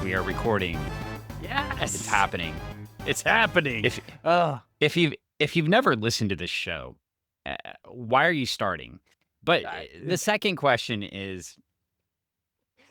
We are recording. Yes, It's happening. it's happening. If Oh, if you've never listened to this show, why are you starting? But the second question is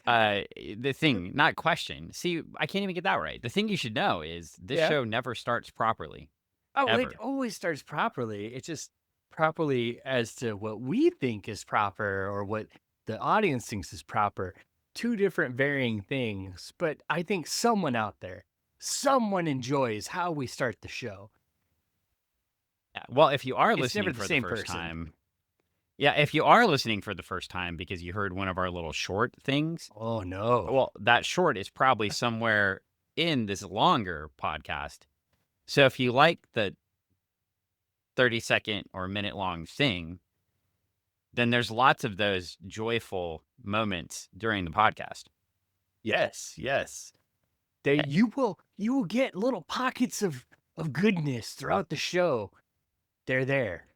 the thing, not question. See, I can't even get that right. The thing you should know is this yeah. show never starts properly, Oh, well, it ever. always starts properly. It's just properly as to what we think is proper or what the audience thinks is proper. Two different varying things. But I think someone out there, someone enjoys how we start the show. Well, if you are It's never listening the for the same first person. time, yeah, if you are listening for the first time because you heard one of our little short things, Oh, no. well, that short is probably somewhere in this longer podcast. So if you like the 30-second or minute long thing, then there's lots of those joyful moments during the podcast. Yes, yes. You will get little pockets of goodness throughout the show. They're there.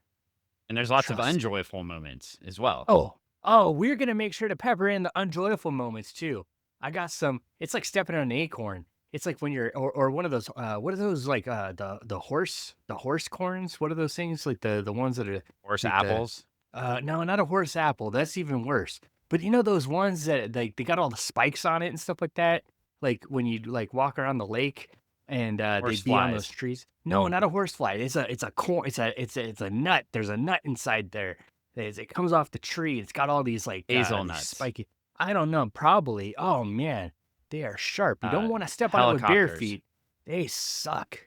And there's lots of Trust. unjoyful moments as well. Oh, we're gonna make sure to pepper in the unjoyful moments too. I got some. It's like stepping on an acorn. It's like when you're or one of those. What are those like? The horse corns. What are those things like the ones that are Horse like the apples. no, not a horse apple. That's even worse. But you know those ones that they got all the spikes on it and stuff like that. Like when you like walk around the lake and Horse they'd be on those flies. trees. No, not a horsefly. It's a corn. It's a nut. There's a nut inside there. It comes off the tree. It's got all these like these Hazelnuts. spiky. I don't know. Probably. Oh man, they are sharp. You don't want to step on it with bare Helicopters. feet. They suck.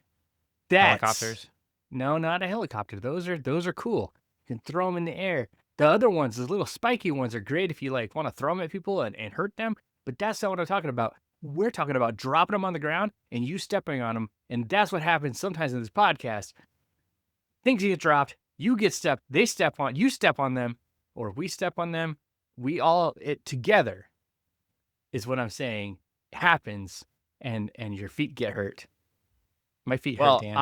Helicopters. No, not a helicopter. Those are cool. You can throw them in the air. The other ones, the little spiky ones, are great if you like want to throw them at people and hurt them. But that's not what I'm talking about. We're talking about dropping them on the ground and you stepping on them. And that's what happens sometimes in this podcast. Things get dropped. You get stepped. They step on. You step on them, or we step on them. We all it together. Is what I'm saying. Happens, and your feet get hurt. My feet hurt, Well, Dan.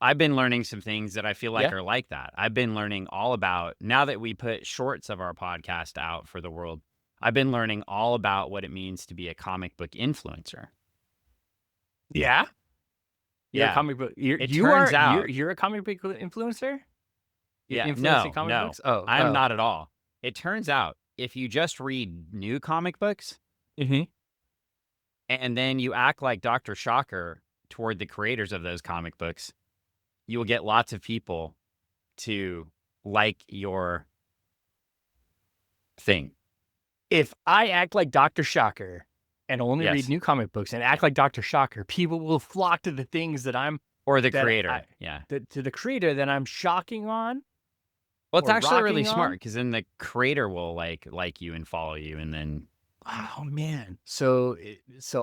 I've been learning some things that I feel like Yeah? are like that. I've been learning all about, now that we put shorts of our podcast out for the world, I've been learning all about what it means to be a comic book influencer. Yeah. You're a Yeah. comic book. You're a comic book influencer. You're Yeah. influencing comic books. Oh, I'm not at all. It turns out if you just read new comic books Mm-hmm. and then you act like Dr. Shocker toward the creators of those comic books, you will get lots of people to like your thing. If I act like Dr. Shocker and only Yes. read new comic books and act like Dr. Shocker, people will flock to the things that I'm Or the that creator. I- Yeah. to the creator that I'm shocking on. Well, it's or actually really rocking smart on. because then the creator will like you and follow you, and then Oh man. So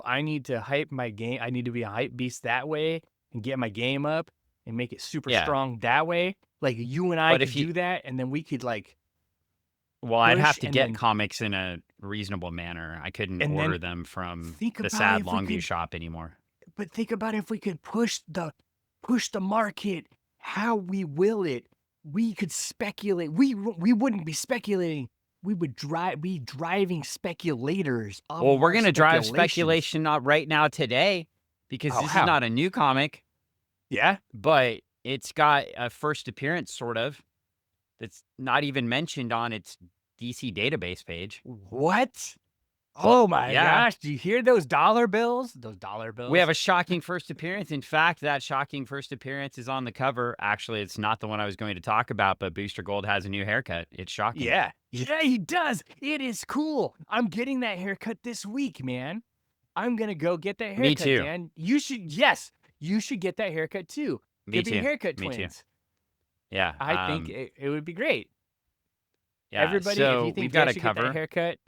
I need to hype my game. I need to be a hype beast that way and get my game up and make it super Yeah. strong that way. Like you and I But could if you- do that, and then we could like well, I'd have push to and get then- comics in a reasonable manner. I couldn't And then order them from think the about sad if we Longview could- shop anymore. But think about if we could push the market, how we will it. We could speculate. We wouldn't be speculating. We would be driving speculators. Of Well, we're our going to drive speculations. speculation not right now today because Oh, this how? is not a new comic, Yeah. but it's got a first appearance sort of that's not even mentioned on its DC database page. What? Oh my yeah. gosh! Do you hear those dollar bills? Those dollar bills. We have a shocking first appearance. In fact, that shocking first appearance is on the cover. Actually, it's not the one I was going to talk about, but Booster Gold has a new haircut. It's shocking. Yeah, he does. It is cool. I'm getting that haircut this week, man. I'm gonna go get that haircut. Me too. Dan. You should. Yes, you should get that haircut too. Me Could be too. haircut Me too. twins. Yeah. I think it would be great. yeah. Everybody, so if you think we've got Dan a should get that cover. haircut,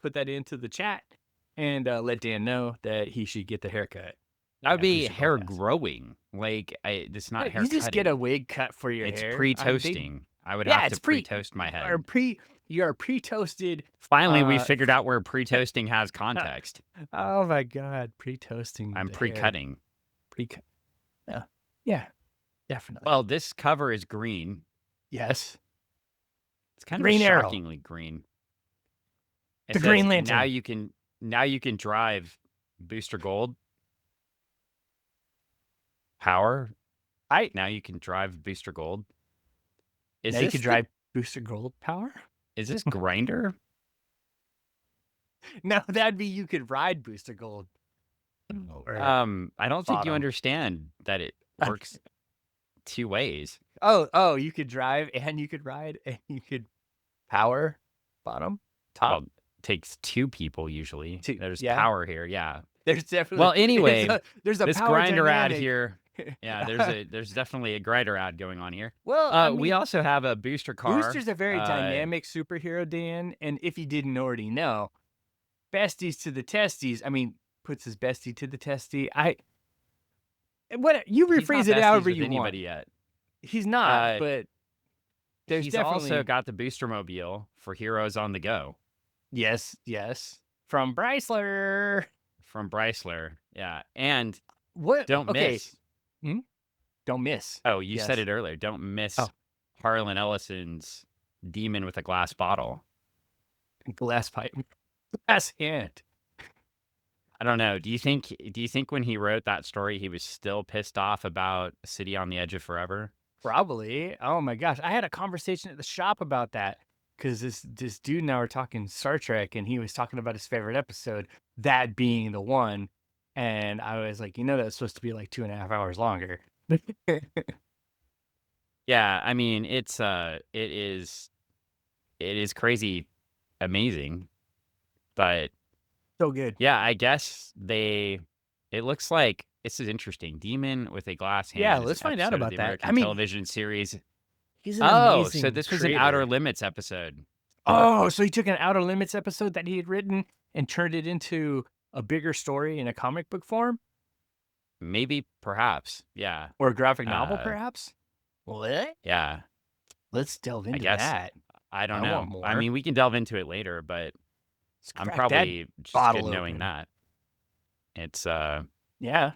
put that into the chat and let Dan know that he should get the haircut. That would be Booster hair Gold has. growing. Like, it's not hair You just get cutting. a wig cut for your It's hair. pre-toasting. I would yeah, have it's to pre-toast my head. You're pre-toasted. Finally, we figured out where pre-toasting has context. Oh my god, pre-toasting. I'm the hair. pre-cutting. Pre-cut. Yeah, definitely. Well, this cover is green. Yes. It's kind Green of Arrow. shockingly green. It The says, Green Lantern. Now you can drive Booster Gold power. Now you can drive Booster Gold. Is Now you this could drive Booster Gold power? is this Grinder? No, that'd be you could ride Booster Gold. Or I don't think you bottom. understand that it works two ways. Oh, you could drive and you could ride and you could power bottom, top. Well, takes two people usually. Two, There's yeah. power here, yeah. There's definitely Well, anyway, there's a this power Grinder ad dynamic. here. Yeah, there's definitely a Grinder ad going on here. Well, I We mean, also have a booster car. Booster's a very dynamic superhero, Dan. And if you didn't already know, besties to the testes. I mean, puts his bestie to the testy. What you He's not rephrase it besties however with you anybody want. yet. He's not, but there's He's definitely also got the Booster Mobile for Heroes on the Go yes from Chrysler. from Chrysler. Yeah, and What? don't Okay, miss. don't miss. Oh, you said Yes. it earlier. Don't miss Oh. Harlan Ellison's Demon with a Glass Bottle. Glass pipe, glass hand. I don't know. Do you think when he wrote that story he was still pissed off about City on the Edge of Forever? Probably. Oh my gosh, I had a conversation at the shop about that because this dude and I were talking Star Trek, and he was talking about his favorite episode, that being the one, and I was like, that's supposed to be like 2.5 hours longer. Yeah, I mean, it is crazy amazing. But So good. yeah, I guess it looks like this is interesting. Demon with a Glass Hand. Yeah, is let's an find out episode of about the that. American I mean, television series. he's an Oh, amazing so this was an Outer creator. Limits episode. Oh, so he took an Outer Limits episode that he had written and turned it into a bigger story in a comic book form Maybe, perhaps. Yeah. or a graphic novel, Uh, perhaps. What? Yeah. Let's delve into guess that. I don't I know. want more. I mean, we can delve into it later, but Let's I'm crack probably that just bottle good knowing open. that. It's Yeah,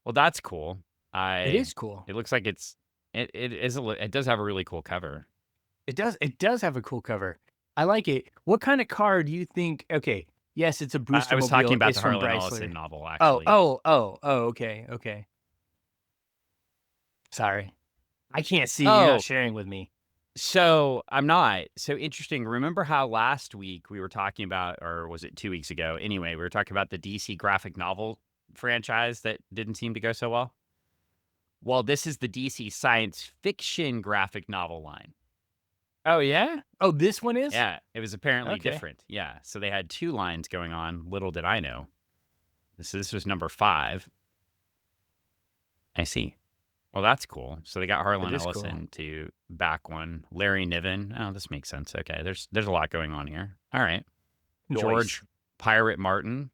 well, that's cool. it is cool. It looks like it does have a really cool cover. It does have a cool cover. I like it. What kind of car do you think? Okay, yes, it's a booster. I was talking about the from Harlan Chrysler. Ellison novel, Oh, actually. okay. Sorry, I can't see you Oh. not sharing with me. So I'm not. So interesting. Remember how last week we were talking about, or was it 2 weeks ago? Anyway, we were talking about the DC graphic novel franchise that didn't seem to go so well. Well, this is the DC science fiction graphic novel line. Oh yeah. Oh, this one is. Yeah, it was apparently Okay. different. Yeah, so they had two lines going on. Little did I know. This was number 5. I see. Well, that's cool. So they got Harlan is Ellison to back one. Larry Niven. Oh, this makes sense. Okay, there's a lot going on here. All right. Nice. George Pirate Martin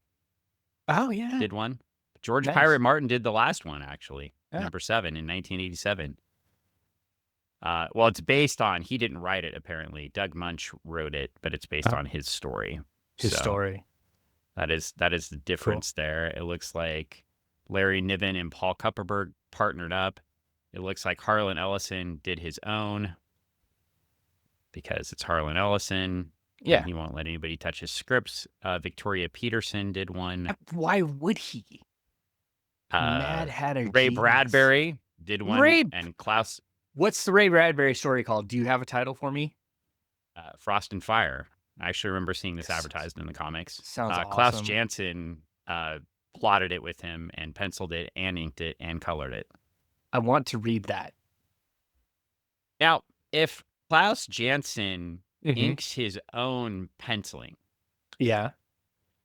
Oh yeah. did one. George Nice. Pirate Martin did the last one, actually. Yeah. Number 7 in 1987. Well, it's based on, he didn't write it, apparently. Doug Munch wrote it, but it's based on his story. His So story. That is the difference there. It looks like Larry Niven and Paul Kupperberg partnered up. It looks like Harlan Ellison did his own because it's Harlan Ellison. Yeah. And he won't let anybody touch his scripts. Victoria Peterson did one. Why would he? Mad Hatter. Ray Genius. Bradbury did one. And Klaus. What's the Ray Bradbury story called? Do you have a title for me? Frost and Fire. I actually remember seeing this advertised in the comics. Sounds awesome. Klaus Janson plotted it with him and penciled it and inked it and colored it. I want to read that. Now, if Klaus Janson inks his own penciling, yeah,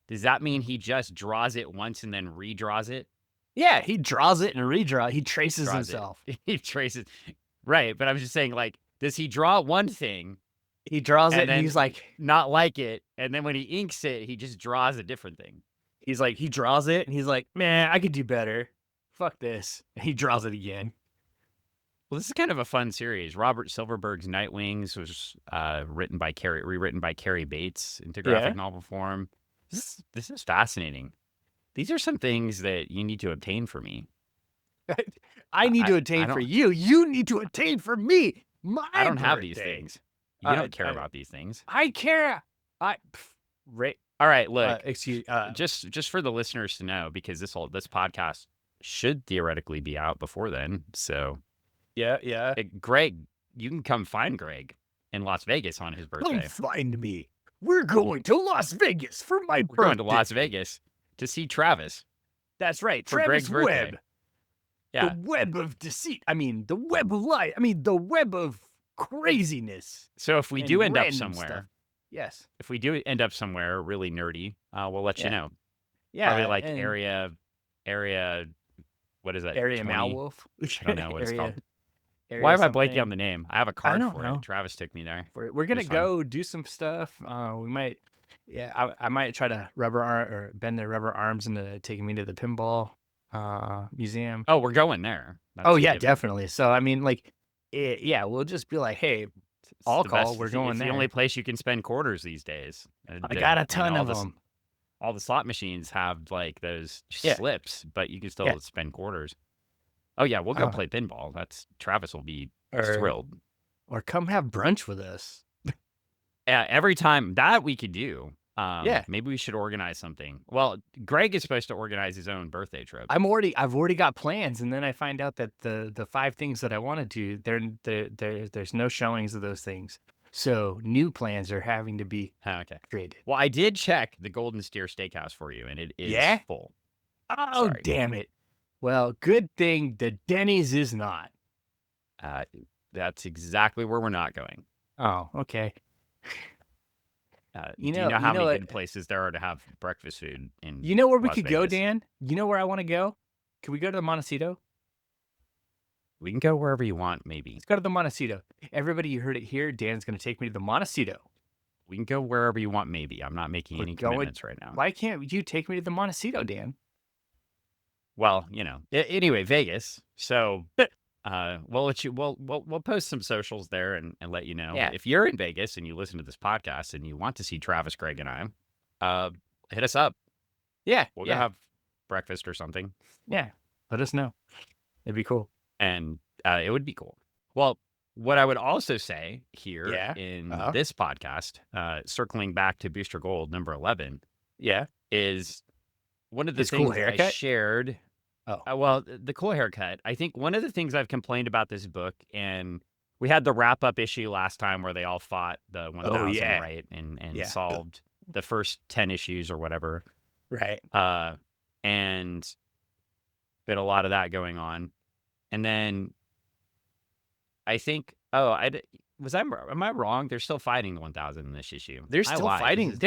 does that mean he just draws it once and then redraws it? Yeah, he draws it and redraws. He traces himself. He traces. Right, but I'm just saying, like, does he draw one thing? He draws it and he's like, not like it, and then when he inks it, he just draws a different thing. He's like, he draws it and he's like, man, I could do better. Fuck this. And he draws it again. Well, this is kind of a fun series. Robert Silverberg's Nightwings was rewritten by Carrie Bates into graphic novel form. This is fascinating. These are some things that you need to obtain for me. I need to attain for you. You need to attain for me. I don't have these things. You don't care about these things. I care. All right, look, Excuse. just for the listeners to know, because this podcast should theoretically be out before then. So, Yeah, yeah. Greg, you can come find Greg in Las Vegas on his Come birthday. find me. We're going to Las Vegas for my We're going to birthday. Las Vegas to see Travis That's right, for Travis Greg's birthday. Webb. The Yeah. web of deceit. I mean, the web of lie. I mean, the web of craziness So if we and do end up random stuff. somewhere, Yes. if we do end up somewhere really nerdy, we'll let you Yeah. know. Yeah. Probably like and area. What is that? Area 20? Malwolf. I don't know what it's called. Area Why am I blanking something. on the name? I have a I card don't for know. it. Travis took me there. We're It gonna was fun. go do some stuff. We might. Yeah, I might try to rubber arm or bend their rubber arms into taking me to the pinball museum. Oh, we're going there. That's Oh a yeah, given. definitely. So I mean, like, yeah, we'll just be like, hey, It's I'll the call. best- We're it's going the there. only place you can spend quarters these days. I got a ton of them. All the slot machines have like those Yeah. slips, but you can still Yeah. spend quarters. Oh yeah, we'll go play pinball. Travis will be thrilled. Or come have brunch with us. Yeah, every time that we could do. Yeah. Maybe we should organize something. Well, Greg is supposed to organize his own birthday trip. I've already got plans, and then I find out that the 5 things that I want to do, there's no showings of those things. So new plans are having to be Okay. created. Well, I did check the Golden Steer Steakhouse for you, and it is full. Oh, Sorry. damn it. Well, good thing the Denny's is not. That's exactly where we're not going. Oh, okay. Do you know how many good places there are to have breakfast food in You know where we Las could go, Vegas? Dan? You know where I want to go? Can we go to the Montecito? We can go wherever you want, maybe. Let's go to the Montecito. Everybody, you heard it here. Dan's going to take me to the Montecito. We can go wherever you want, maybe. I'm not making any commitments right now. Why can't you take me to the Montecito, Dan? Well, anyway, Vegas. So, we'll let you. We'll post some socials there and let you know. Yeah. If you're in Vegas and you listen to this podcast and you want to see Travis, Greg, and I, hit us up. Yeah, We'll go have breakfast or something. Yeah, let us know. It'd be cool. And it would be cool. Well, what I would also say here in this podcast, circling back to Booster Gold number 11, is one of the His cool things I haircut? shared. Oh. Well, the cool haircut. I think one of the things I've complained about this book, and we had the wrap up issue last time where they all fought the 1000, right? And solved the first 10 issues or whatever. Right. And been a lot of that going on. And then I think, am I wrong? They're still fighting the 1000 in this issue. They're still fighting.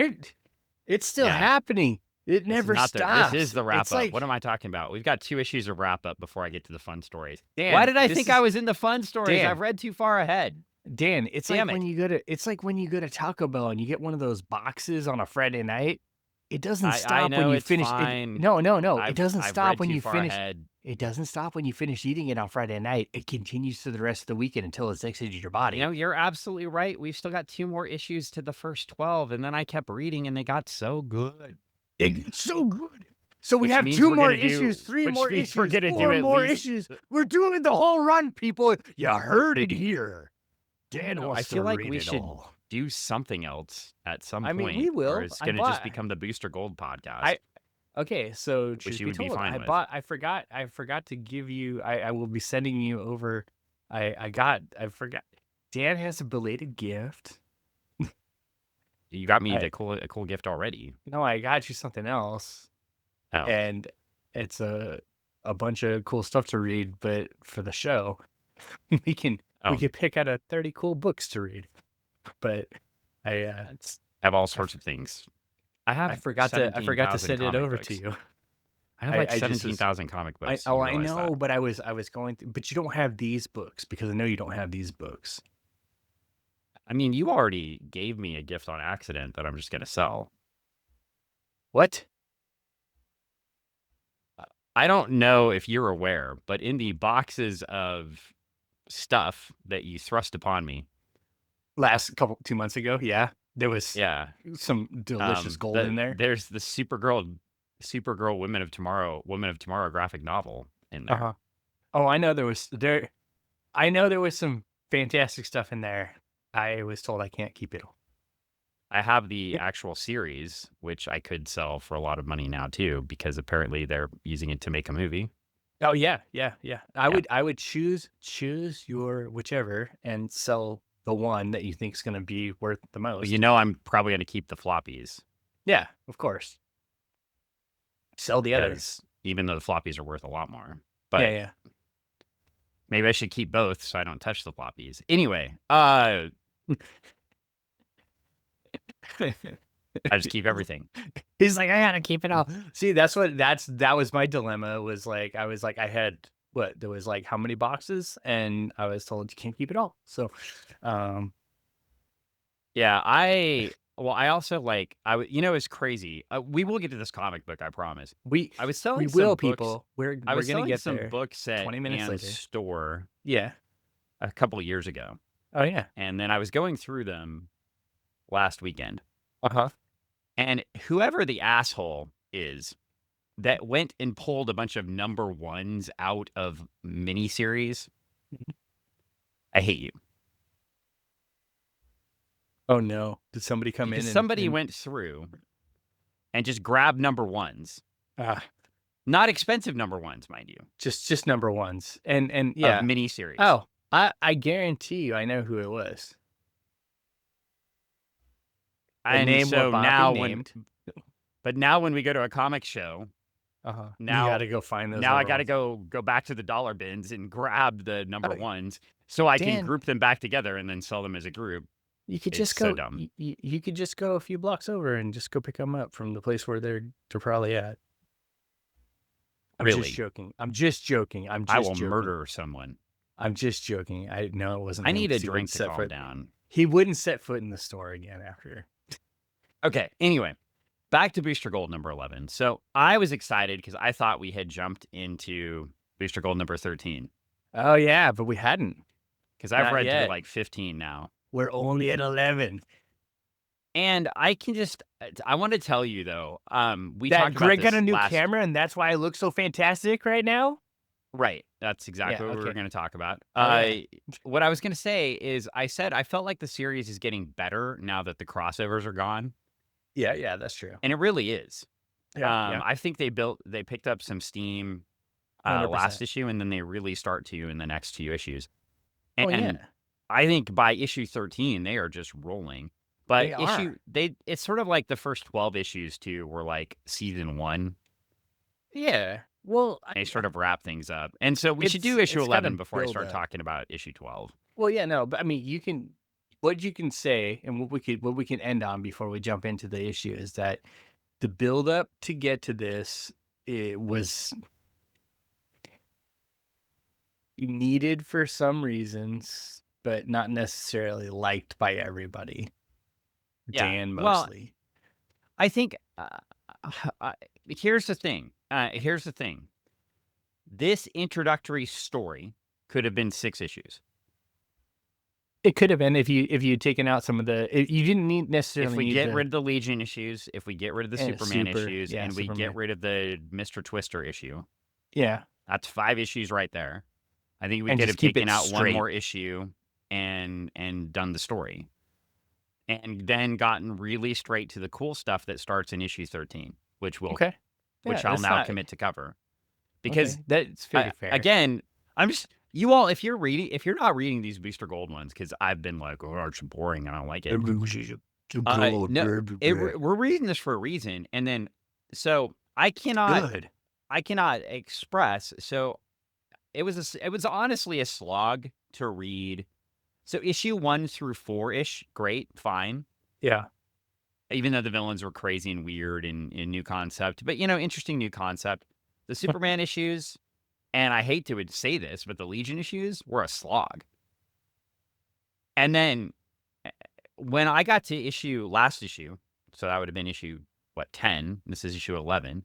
It's still happening. It never stops. This is the wrap up. Like, what am I talking about? We've got 2 issues of wrap up before I get to the fun stories. Dan, why did I think I was in the fun stories? Dan, I've read too far ahead. Dan, it's like when you go to Taco Bell and you get one of those boxes on a Friday night. It doesn't stop when you finish. No. It doesn't stop when you finish. It doesn't stop when you finish eating it on Friday night. It continues to the rest of the weekend until it's exited your body. You're absolutely right. We've still got 2 more issues to the first 12, and then I kept reading, and they got so good. So good. So we have 2 more issues, 3 more issues, 4 more issues. We're doing the whole run, people. You heard it here. Dan wants to I feel like read we it should all. do something else at some point. I mean, we will. Or it's going to just become the Booster Gold podcast. Okay, so Which truth you be would be told, fine with. I forgot to give you. I will be sending you over. I forgot. Dan has a belated gift. You got me a cool gift already. No, I got you something else. Oh. And it's a bunch of cool stuff to read, but for the show, we can pick out 30 cool books to read. But I have all sorts of things. I forgot to send it over to you. I have like 17,000 comic books. I know, but I was going through, but you don't have these books because I know you don't have these books. I mean, you already gave me a gift on accident that I'm just going to sell. What? I don't know if you're aware, but in the boxes of stuff that you thrust upon me last 2 months ago, there was some delicious gold in there. There's the Supergirl Women of Tomorrow graphic novel in there. Oh, I know there was some fantastic stuff in there. I was told I can't keep it all. I have the Yeah. actual series, which I could sell for a lot of money now too, because apparently they're using it to make a movie. Oh, yeah, yeah, yeah. Yeah. I would choose your whichever and sell the one that you think is gonna be worth the Well, most. I'm probably gonna keep the floppies Yeah, of course. Sell the other. because even though the floppies are worth a lot more, Yeah, but yeah. maybe I should keep both so I don't touch the floppies. Anyway, I just keep everything. He's like, "I gotta keep it all." See, that was my dilemma, was like, I was like, I had what? There was, like, how many boxes? And I was told you can't keep it all. So, um, Yeah, I also like it's crazy. We will get to this comic book, I promise. we I was we selling some will, books. people. We're I we're was gonna selling get some there books at 20 minutes Ann's later. store Yeah. a couple of years ago, Oh, yeah. and then I was going through them last weekend. Uh-huh. And whoever the asshole is that went and pulled a bunch of number ones out of miniseries, I hate you. Oh, no. Did somebody come in Because and somebody went through and just grabbed number ones. ah, Not expensive number ones, mind you, just number ones. And of yeah. miniseries. Oh, I guarantee you I know who it was. The And name will so not be now named. now when we go to a comic show, Uh-huh. You now gotta go find those now I number got to ones. go back to the dollar bins and grab the number Oh, ones so I can Dan, group them back together and then sell them as a group. you could It's just so go dumb. you could just go a few blocks over and just go pick them up from the place where they're probably at. I'm just Really, joking. I'm just joking. I'm I just will joking. murder someone. I'm just joking. I know it wasn't I him need a 'cause he wouldn't drink to set calm foot down. he wouldn't set foot in the store again after. Okay, anyway, back to Booster Gold number 11. So I was excited because I thought we had jumped into Booster Gold number 13 Oh, yeah, but we hadn't. because I've Not read through yet. like 15 now. We're only at 11. And I can just, I want to tell you though, we That talked about Greg got a this new last, camera, and that's why I look so fantastic right now? right. That's Yeah, exactly what we were okay. going to talk about. Oh, yeah. What I was going to say is I said I felt like the series is getting better now that the crossovers are gone. Yeah, yeah, that's true. And it really is. Yeah, yeah, I think they picked up some steam last 100%. issue, and then they really start to in the next two issues. Oh, And yeah. I think by issue 13, they are just rolling. But They are. it's sort of like the first 12 issues too, were like season one. Yeah. Well, They sort of wrap things up. And so we should do issue it's gotta 11 before I build start up. talking about issue 12. Well, yeah, no, but I mean, what you can say and what we can end on before we jump into the issue is that the build up to get to this, it was needed for some reasons, but not necessarily liked by everybody. Yeah. Dan Well, mostly. I think uh, here's the thing. Here's the thing. This introductory story could have been 6 issues. It could have been if you'd taken out some of you didn't If necessarily we need get the rid of the Legion issues, if we get rid of the Superman issues, yeah, and we get Superman. rid of the Mr. Twister issue, Yeah, that's 5 issues right there. I think we and could just have keep taken it out one straight. more issue and done the story. And then gotten really straight to the cool stuff that starts in issue 13, Okay. Yeah, which I'll that's now not commit to cover. okay. Because That's very fair. again, I'm just you all if you're not reading these Booster Gold ones, because I've been like, oh, it's boring, I don't like it. No, we're reading this for a reason. And then so Good. I cannot express. So it was honestly a slog to read. So issue 1 through 4-ish, great, fine. Yeah. Even though the villains were crazy and weird and new concept, but interesting new concept. The Superman issues, and I hate to say this, but the Legion issues were a slog. And then when I got to last issue, so that would have been issue, 10? This is issue 11.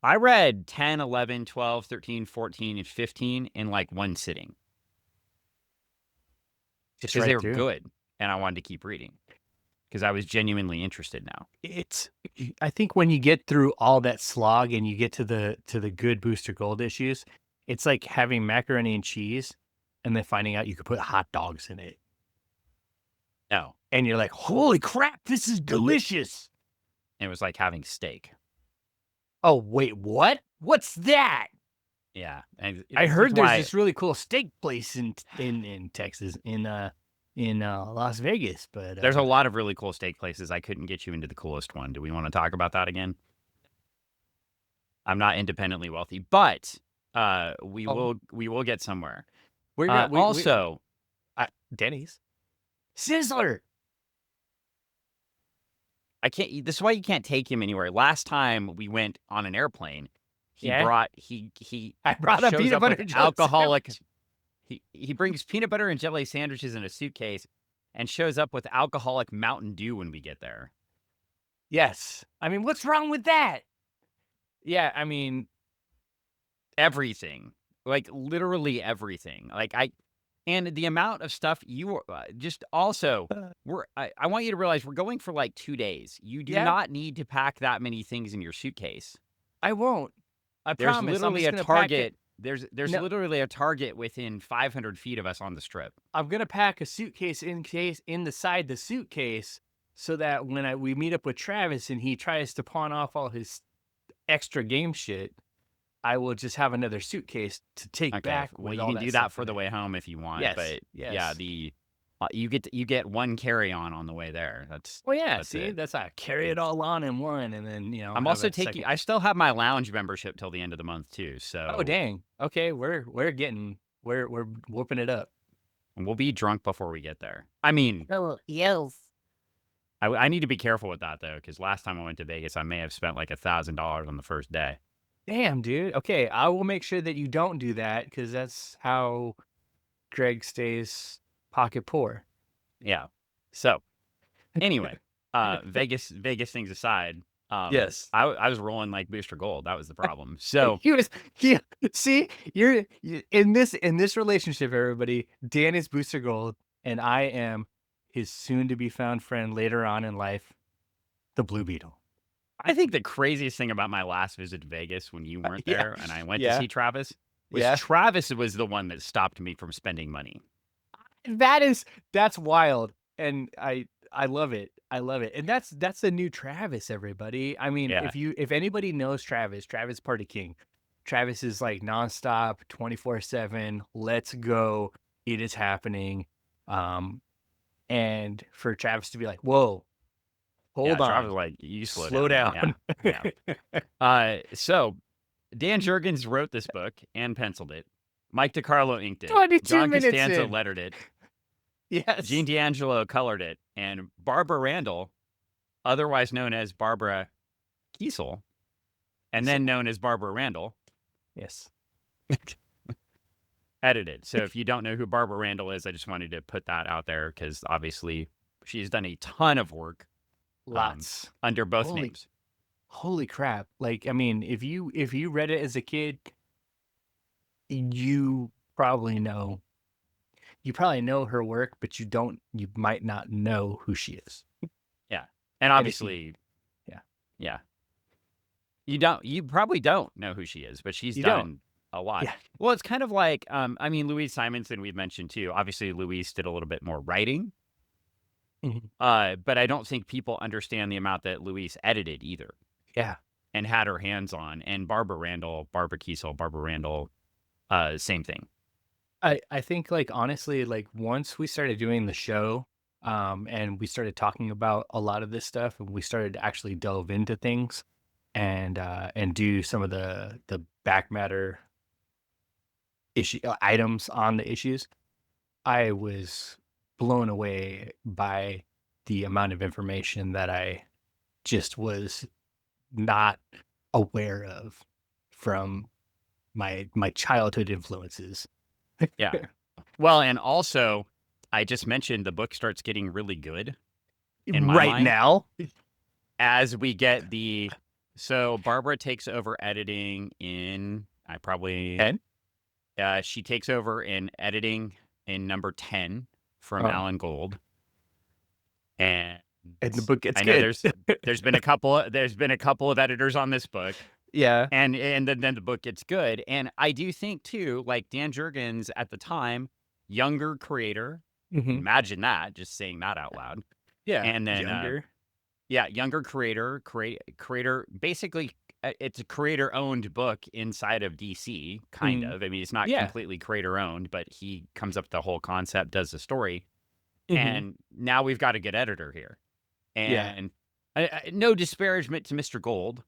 I read 10, 11, 12, 13, 14, and 15 in like one sitting Just because they right were through. good and I wanted to keep reading because I was genuinely interested now. I think when you get through all that slog and you get to the good Booster Gold issues, it's like having macaroni and cheese and then finding out you could put hot dogs in it. No, and you're like, "Holy crap, this is delicious." it was like having steak. Oh, wait, what? What's that? Yeah, and I this is heard there's why this really cool steak place in Texas, in Las Vegas, but, there's a lot of really cool steak places. I couldn't get you into the coolest one. Do we wanna talk about that again? I'm not independently wealthy, but, we oh, will get somewhere. we're gonna we Also, Denny's. Sizzler! I can't this is why you can't take him anywhere. Last time we went on an airplane, Yeah? he I brought a shows peanut up butter with and jelly alcoholic sandwich. he brings peanut butter and jelly sandwiches in a suitcase and shows up with alcoholic Mountain Dew when we get there. Yes. I mean, what's wrong with that? Yeah, I mean, Everything. Like, literally everything. And the amount of stuff you just also, I want you to realize we're going for, like, 2 days. You do yeah, not need to pack that many things in your suitcase. I won't. I There's promise. I'm literally just a gonna pack it. Target there's No, literally a Target within 500 feet of us on the Strip. I'm gonna pack a suitcase in the side the suitcase so that when we meet up with Travis and he tries to pawn off all his extra game shit, I will just have another suitcase to take Okay, back well, with you all can that do that stuff for in the it. way home if you want, Yes, but yeah, yes. you get one carry-on the way there. Well, yeah, That's see, it. that's how I carry it all on in one and then, I'm have also a taking second. I still have my lounge membership till the end of the month too, Oh, so dang. Okay, we're whooping it up. we'll be drunk before we get there. I mean, Oh, yes. I need to be careful with that though, because last time I went to Vegas, I may have spent like $1,000 on the first day. Damn, dude. Okay, I will make sure that you don't do that because that's how Greg stays pocket poor. Yeah. So anyway, Vegas things aside, Yes. I was rolling like Booster Gold. That was the problem. So He was he see, in this relationship, everybody, Dan is Booster Gold, and I am his soon to be found friend later on in life, the Blue Beetle. I think the craziest thing about my last visit to Vegas when you weren't Yeah. there and I went to Yeah. see Travis was Yeah. Travis was the one that stopped me from spending money. That's wild, and I love it. I love it, and that's the new Travis, everybody. I mean, Yeah. if anybody knows Travis, Travis Party King. Travis is like nonstop, 24/7. Let's go! It is happening. Um, and for Travis to be like, "Whoa, Yeah. hold Travis on, was like, you slow slow down. down." Yeah. Yeah. So Dan Jurgens wrote this book and penciled it. Mike DiCarlo inked it. 22 John minutes Costanza in. lettered it. Gene Yes. D'Angelo colored it. And Barbara Randall, otherwise known as Barbara Kiesel, and then So, known as Barbara Randall, yes. edited. So if you don't know who Barbara Randall is, I just wanted to put that out there because obviously she's done a ton of work Lots. under both Holy names. Holy crap. Like, I mean, if you read it as a kid, you probably know her work, but you might not know who she is. Yeah. And And if you obviously, yeah, yeah, you probably don't know who she is, but she's you don't. done a lot. Yeah. Well, it's kind of like, I mean, Louise Simonson, we've mentioned too. Obviously, Louise did a little bit more writing, Mhm. but I don't think people understand the amount that Louise edited either Yeah. and had her hands on. And Barbara Randall, Barbara Kiesel, Barbara Randall, same thing. I think like honestly, like once we started doing the show, and we started talking about a lot of this stuff and we started to actually delve into things and do some of the back matter items on the issues. I was blown away by the amount of information that I just was not aware of from my childhood influences. Yeah. Well, and also, I just mentioned the book starts getting really good in my Right mind now? as we get so Barbara takes over editing And she takes over in editing in number 10 from oh, Alan Gold. And and the book gets I know good. there's been a couple of editors on this book. Yeah. And then the book gets good. And I do think too, like Dan Jurgens at the time, younger creator, Mhm. Imagine that, just saying that out loud. Yeah, And then, younger. yeah, younger creator, basically, it's a creator-owned book inside of DC, kind Mhm. of. I mean, it's not Yeah. completely creator-owned, but he comes up with the whole concept, does the story, Mhm. and now we've got a good editor here. Yeah. And no disparagement to Mr. Gold.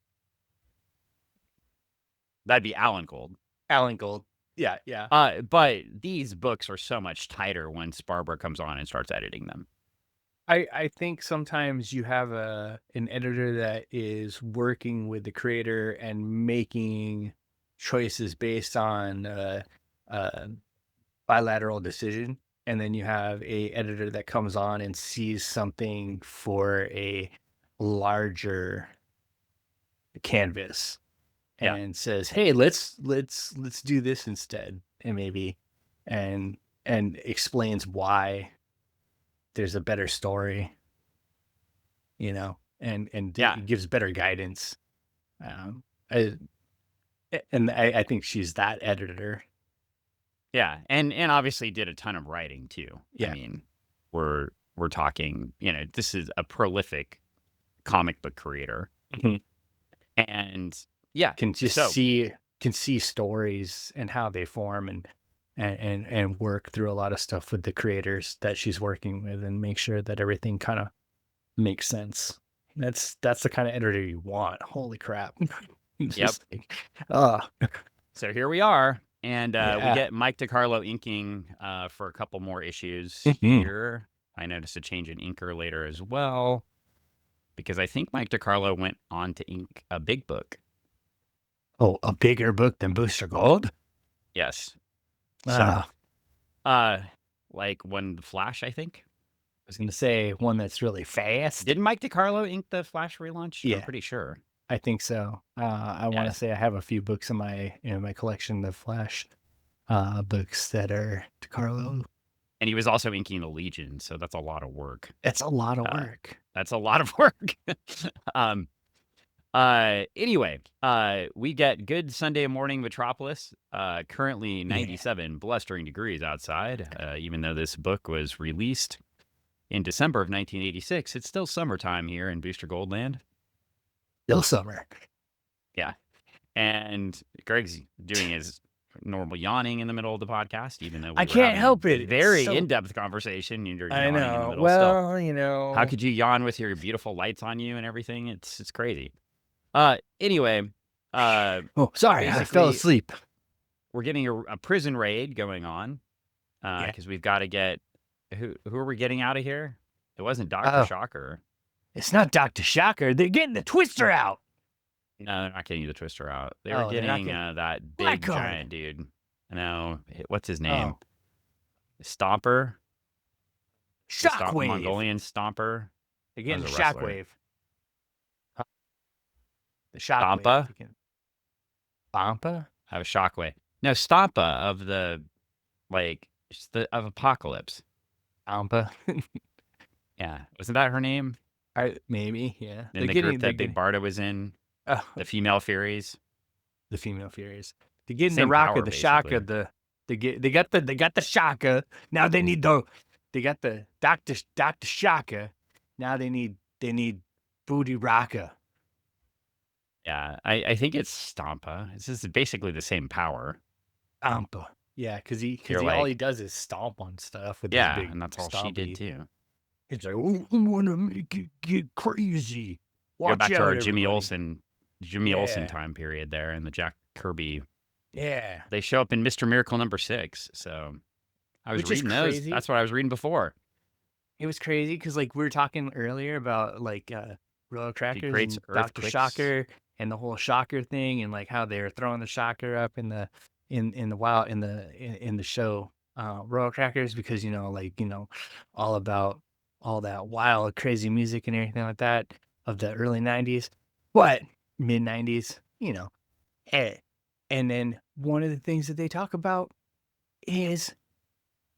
That'd be Alan Gold. Alan Gold. Yeah, yeah. But these books are so much tighter once Barbara comes on and starts editing them. I think sometimes you have an editor that is working with the creator and making choices based on uh, bilateral decision, and then you have a editor that comes on and sees something for a larger canvas Yeah, and says, "Hey, let's do this instead," and maybe and explains why there's a better story, yeah, gives better guidance. Um, I, and I think she's that editor. yeah, and obviously did a ton of writing too. I Yeah. mean, we're talking, this is a prolific comic book creator, Mhm. and yeah, Can just so see stories and how they form and work through a lot of stuff with the creators that she's working with and make sure that everything kind of makes sense. That's the kind of editor you want. Holy crap. yep. Just like, uh So here we are, and we yeah. get Mike DeCarlo inking for a couple more issues Mhm. here. I noticed a change in inker later as well, because I think Mike DeCarlo went on to ink a big book. Oh, a bigger book than Booster Gold? Yes. So, Ah, uh, like when the Flash, I think. I was gonna say one that's really fast. Didn't Mike DeCarlo ink the Flash relaunch? I'm Yeah, pretty sure. I think so. I want to Yes. say I have a few books in my collection of Flash books that are DeCarlo. And he was also inking the Legion, so that's a lot of work. It's a lot of Uh, work. that's a lot of work. um, anyway, we get good Sunday morning Metropolis. Currently Yeah, 97 blustering degrees outside. Even though this book was released in December of 1986, it's still summertime here in Booster Goldland. still summer. Yeah. And Greg's doing his normal yawning in the middle of the podcast, even though I we were can't having a help it. It's very so. in-depth conversation and you're I yawning in the know. middle still. Well, How could you yawn with your beautiful lights on you and everything? It's crazy. Anyway, uh Oh, sorry, I fell basically asleep. we're getting a prison raid going on Yeah. because we've got to get who are we getting out of here? It wasn't Dr. Oh, Shocker. it's not Doctor Shocker. They're getting the Twister out. No, they're not getting the Twister out. They were Oh, they're not getting getting that big Blackguard. giant dude. No, what's his name? Oh, Stomper, the Shockwave. Mongolian Stomper. They're That getting was the a wrestler. Shockwave. Huh, the Shockwave. Stompa. They're getting Bampa. I have a Shockwave. No, Stompa of the just of Apocalypse. Bampa. Yeah, wasn't that her name? I maybe, yeah. In the group that Big Barda was in, Uh, the female Furies. the female Furies. They're getting the Same Rocker, power, the Shaka, basically. they got the Shaka. Now they got the Doctor Shaka. Now they need Booty Rocker. Yeah, I think it's Stompa. This is basically the same power. Ampa. Yeah, You're all like, he does is stomp on stuff with his yeah, big and that's all she did stompy. too. He's like, "Oh, I want to make it get crazy. Go Watch back to our out, everybody." Jimmy Olsen Yeah, time period there, and the Jack Kirby. yeah. They show up in Mr. Miracle #6. So I was Which is reading those. crazy. That's what I was reading before. It was crazy because like we were talking earlier about Royal She Crackers creates and Doctor earthquakes. Shocker and the whole Shocker thing and like how they were throwing the Shocker up in the wild in the show Royal Crackers because all about all that wild crazy music and everything like that of the early 90s, but mid 90s, eh. And then one of the things that they talk about is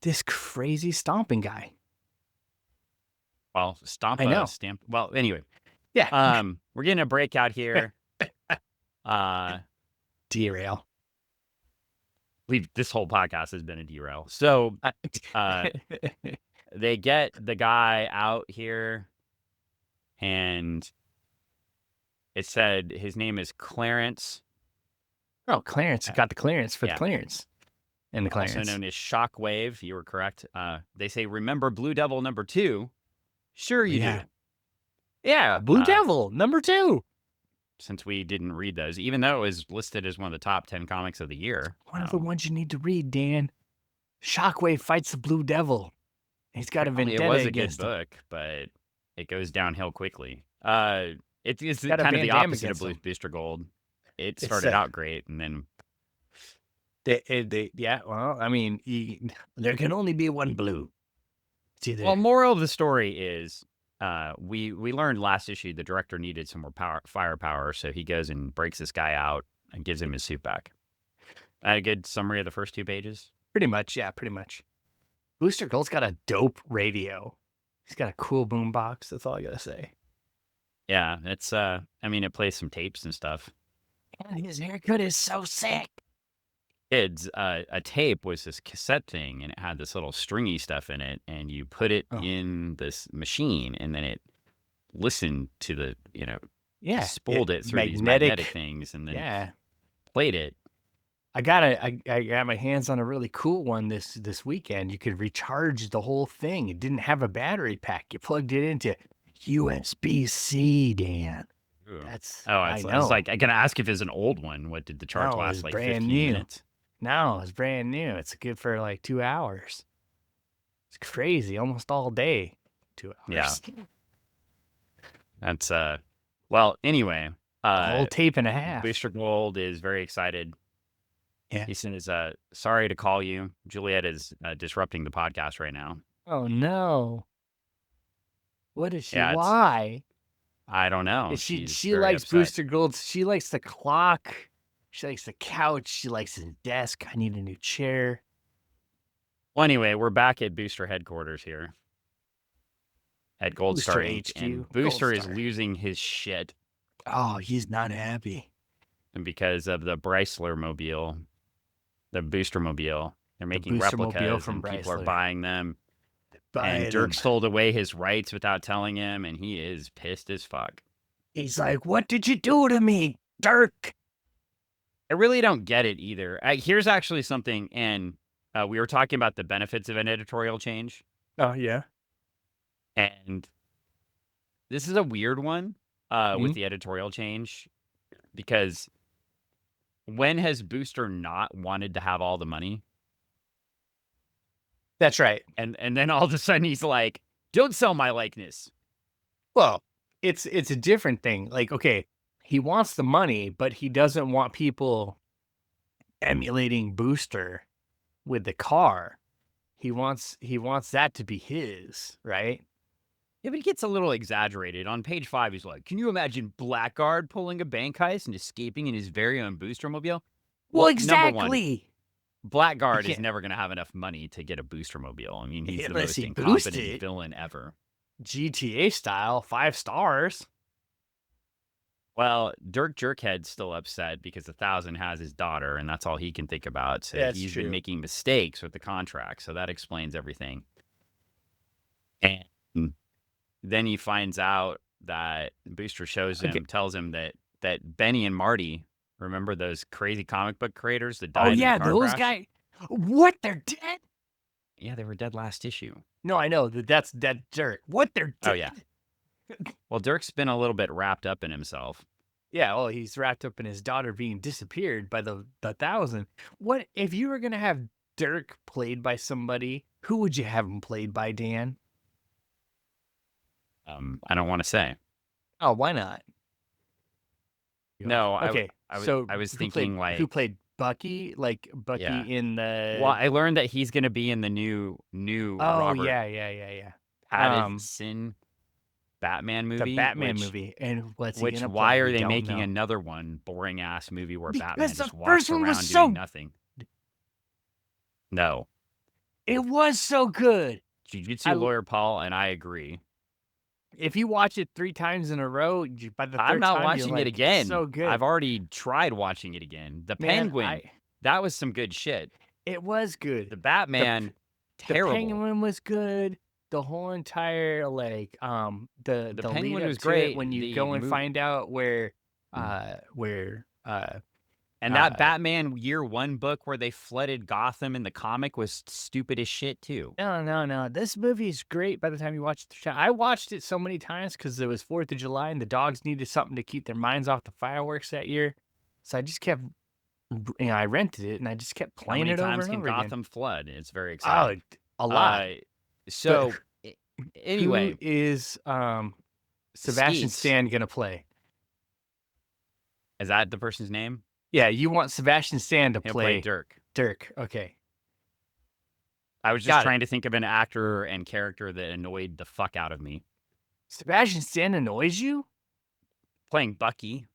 this crazy stomping guy. Well, I Stompa know. stamp. Well, anyway, Yeah. we're getting a breakout here. Uh, Derail. this whole podcast has been a derail. So, I- uh, they get the guy out here, and it said his name is Clarence. Oh, Clarence uh, got the clearance for the yeah, clearance and the also Clarence. known as Shockwave. You were correct. They say, remember Blue Devil #2? Sure Oh, you yeah. do. Yeah, Blue Uh, Devil, #2. since we didn't read those, even though it was listed as one of the top 10 comics of the year. One of the ones you need to read, Dan. Shockwave fights the Blue Devil. He's got a Apparently it vendetta was a good against him. book, but it goes downhill quickly. It's Got a kind of Van the Damme opposite of against him. Booster Gold. It It's started out great, and then yeah. Well, I mean, there can only be one blue. It's either well, moral of the story is, we learned last issue the director needed some more firepower, so he goes and breaks this guy out and gives him his suit back. A good summary of the first 2 pages. pretty much, yeah, pretty much. Booster Gold's got a dope radio. He's got a cool boombox. That's all I gotta say. Yeah, it's I mean, it plays some tapes and stuff. And his haircut is so sick. Kids, a tape was this cassette thing, and it had this little stringy stuff in it, and you put it Oh, in this machine, and then it listened to the, yeah. spooled it through these magnetic Magnetic. things, and then Yeah. played it. I got my hands on a really cool one this weekend. You could recharge the whole thing. It didn't have a battery pack. You plugged it into USB-C, Dan. Ooh. That's Oh, I I was know. like, I gotta ask if it's an old one. What did the charge No, it was last, like, brand 15 new. minutes? No, it's brand new. It's good for like 2 hours. It's crazy, almost all day. 2 Yeah. hours. That's, well, anyway, A whole tape and a half. Booster Gold is very excited. Yeah. He says, sorry to call you. Juliet is disrupting the podcast right now. Oh no. What is she? Yeah, Why? I don't know. She She's she very likes upset. Booster Gold. She likes the clock. She likes the couch. She likes his desk. I need a new chair. Well, anyway, we're back at Booster headquarters here at Gold Booster Star Inc. HQ, And Booster Gold is Star. losing his shit Oh, he's not happy. because of the Chrysler Mobile, the Booster Mobile. They're making Booster Mobile replicas, from and people are Chrysler. buying them. Buying And Dirk them. sold away his rights without telling him, and he is pissed as fuck. He's like, "What did you do to me, Dirk?" I really don't get it either. Here's actually something, and we were talking about the benefits of an editorial change, Oh yeah. and this is a weird one with the editorial change, because when has Booster not wanted to have all the money? That's right. And then all of a sudden he's like, don't sell my likeness. Well, it's a different thing. Like, okay, he wants the money, but he doesn't want people emulating Booster with the car. He wants that to be his, right? Yeah, but he gets a little exaggerated. On page 5, he's like, can you imagine Blackguard pulling a bank heist and escaping in his very own Booster Mobile? Well, Number one, exactly. Blackguard is can't- never going to have enough money to get a Booster Mobile. I mean, he's the Unless most he incompetent boosted. villain ever. GTA style, 5 stars. Well, Dirk Jerkhead's still upset because 1,000 has his daughter, and that's all he can think about. So That's he's true. been making mistakes with the contract. So that explains everything. And then he finds out that Booster shows him, tells him that Benny and Marty, remember those crazy comic book creators that died Oh in the yeah, car those crash? guys. What? They're dead? Yeah, they were dead last issue. No, I know that's Dirk. What? They're dead? Oh, yeah. Well, Dirk's been a little bit wrapped up in himself. Yeah, well, he's wrapped up in his daughter being disappeared by the 1,000. What if you were gonna have Dirk played by somebody? Who would you have him played by, Dan? I don't want to say. Oh, why not? No, Okay, I so was who thinking played, like who played Bucky? Like Bucky Yeah. in the. Well, I learned that he's going to be in the new Oh Robert yeah. Pattinson Batman movie. The Batman which, movie, and what's he Which gonna why play? are We they don't making know. another one boring ass movie where Because Batman the just walks first one around was doing so- nothing? No, It was so good. Jiu-Jitsu Lawyer Paul and I agree. If you watch it 3 times in a row, by the 3rd I'm not time, you're watching like, it again. So good. I've already tried watching it again. The Man, Penguin, that was some good shit. It was good. The Batman, The terrible. Penguin was good. the whole entire, like, The the lead Penguin up was to it great. when you The go and move find out where, and that uh Batman Year One book where they flooded Gotham in the comic was stupid as shit too. no, no, no, this movie is great by the time you watch the show. I watched it so many times because it was 4th of July and the dogs needed something to keep their minds off the fireworks that year, so I just kept I rented it and I just kept How playing many it over times and can over again. Gotham flood? It's very Oh, exciting. a lot. Uh, But so who anyway, is, Sebastian Skeets, Stan gonna play? is that the person's name? Yeah, you want Sebastian Stan to He'll play play Dirk. Dirk. Okay. I was just Got it. trying to think of an actor and character that annoyed the fuck out of me. Sebastian Stan annoys you? Playing Bucky,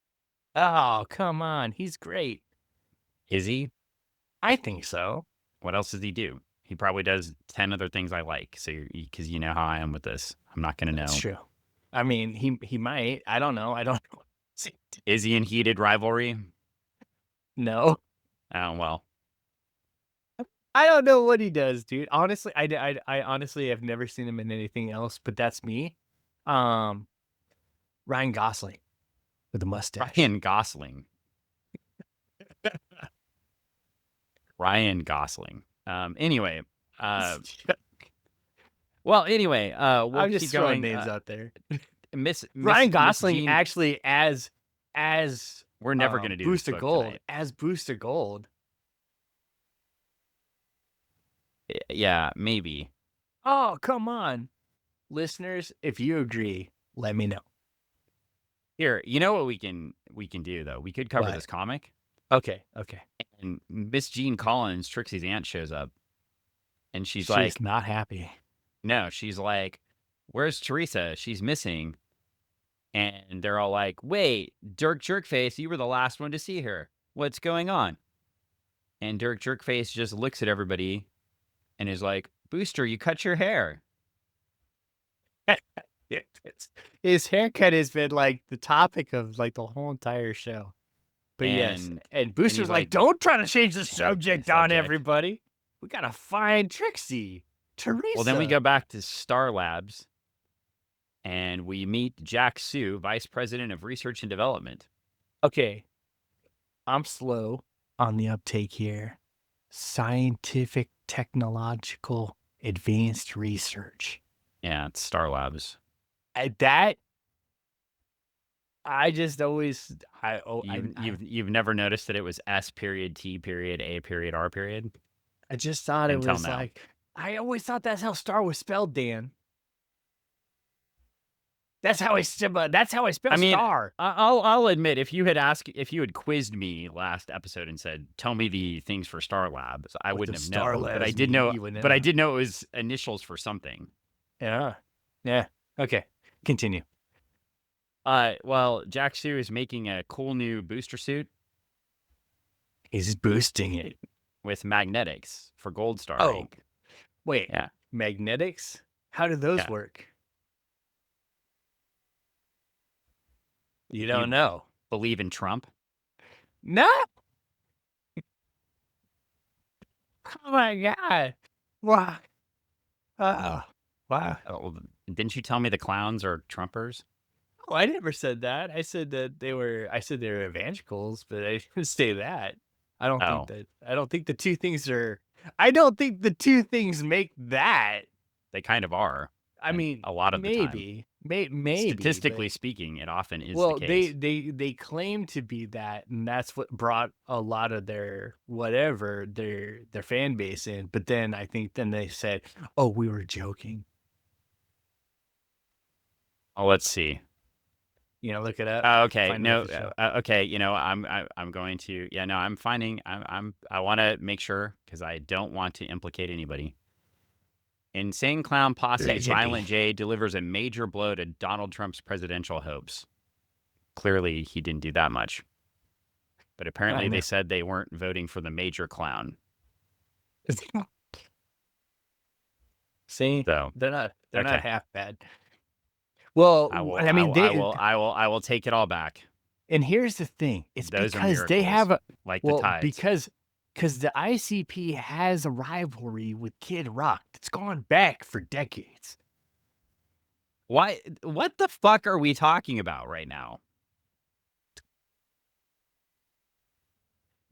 Oh, come on. He's great. is he? I think so. What else does he do? He probably does 10 other things I like. So, because you know how I am with this, I'm not going to That's know. true. I mean, he might. I don't know. I don't know. Is he in Heated Rivalry? No. Oh, well, I don't know what he does, dude. Honestly, I honestly have never seen him in anything else, but that's me. Um, Ryan Gosling with a mustache. Ryan Gosling. Ryan Gosling. Anyway, uh, we'll I'm keep just throwing going. names out there. Miss Ryan Gosling Jean, actually as we're never going to do this Booster book Gold tonight. as Booster Gold. Yeah, maybe. Oh, come on. Listeners, if you agree, let me know. Here, you know what we can do though? We could cover What? this comic, Okay, okay. and Miss Jean Collins, Trixie's aunt, shows up, and she's She's like, not happy. "No," she's like, "Where's Teresa? She's missing." And they're all like, "Wait, Dirk Jerkface, you were the last one to see her. What's going on?" And Dirk Jerkface just looks at everybody and is like, "Booster, you cut your hair." His haircut has been like the topic of like the whole entire show. But yes, And and and Booster's he's like, like, don't try to change the "Change the subject on subject." everybody. We gotta find Trixie, Well, then we Teresa. go back to Star Labs and we meet Jack Sue, Vice President of Research and Development. Okay, I'm slow on the uptake here. Scientific, technological, advanced research. Yeah, it's Star Labs. That I just always You've never noticed that it was S period T period A period R period I just thought it until was now. like I always thought that's how star was spelled, Dan. That's how I spell I mean, star. I'll admit if you had quizzed me last episode and said, "Tell me the things for Star Labs," I What wouldn't does have star known, but I labs did mean? know. You would But I know. did know it was initials for something. Yeah. Yeah. Okay. Continue. Well, Jack Sue is making a cool new booster suit He's boosting it. with magnetics for Gold Star Oh, ink. wait. Yeah, Magnetics? How do those yeah. work? You Do don't you know. believe in Trump? No. Oh my god. Wow. Oh. Wow. Oh, didn't you tell me the clowns are Trumpers? Oh, I never said that. I said they were evangelicals, but I didn't say that. Oh, I don't think the two things I don't think the two things make that. they kind of are, I and mean, a lot of the time. maybe, but Statistically speaking, it often is the well, case. they claim to be that, and that's what brought a lot of their whatever their fan base in. But then I think then they said, "Oh, we were joking." Oh, let's see. Look it up. Okay, Find it no, official. okay. I'm going to. Yeah, no, I'm finding. I want to make sure because I don't want to implicate anybody. Insane clown posse Allegedly. Violent J delivers a major blow to Donald Trump's presidential hopes. Clearly, he didn't do that much. But I apparently, they know. said they weren't voting for the major clown. See, So, they're not okay, half bad. Well, I will. I I mean, will. I will. I will. I will take it all back. and here's the thing. It's Those are because they miracles, have a like the well, tides. because the ICP has a rivalry with Kid Rock that's gone back for decades. Why? What the fuck are we talking about right now?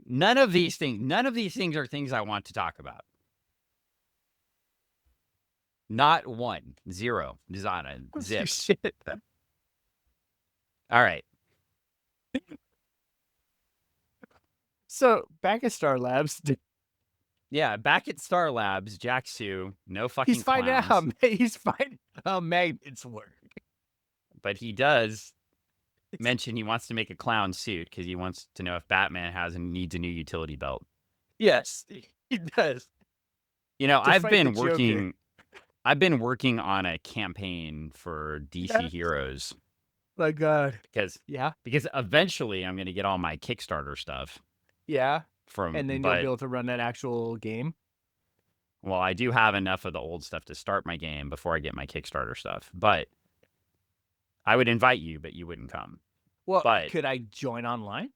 None of these things are things I want to talk about. Not one. Zero. Zana. What's your Zips. shit? All right. So back at Star Labs, Yeah, back at Star Labs, Jack Sue, no fucking he's finding out clowns. how magnets work. But he does mention he wants to make a clown suit because he wants to know if Batman needs a new utility belt. Yes, he does. You know, To fight the Joker. I've been working on a campaign for DC Yeah. Heroes My God. because Yeah, eventually I'm going to get all my Kickstarter stuff yeah. from, And then you'll be but able to run that actual game. well, I do have enough of the old stuff to start my game before I get my Kickstarter stuff. But I would invite you, but you wouldn't come. Well, But could I join online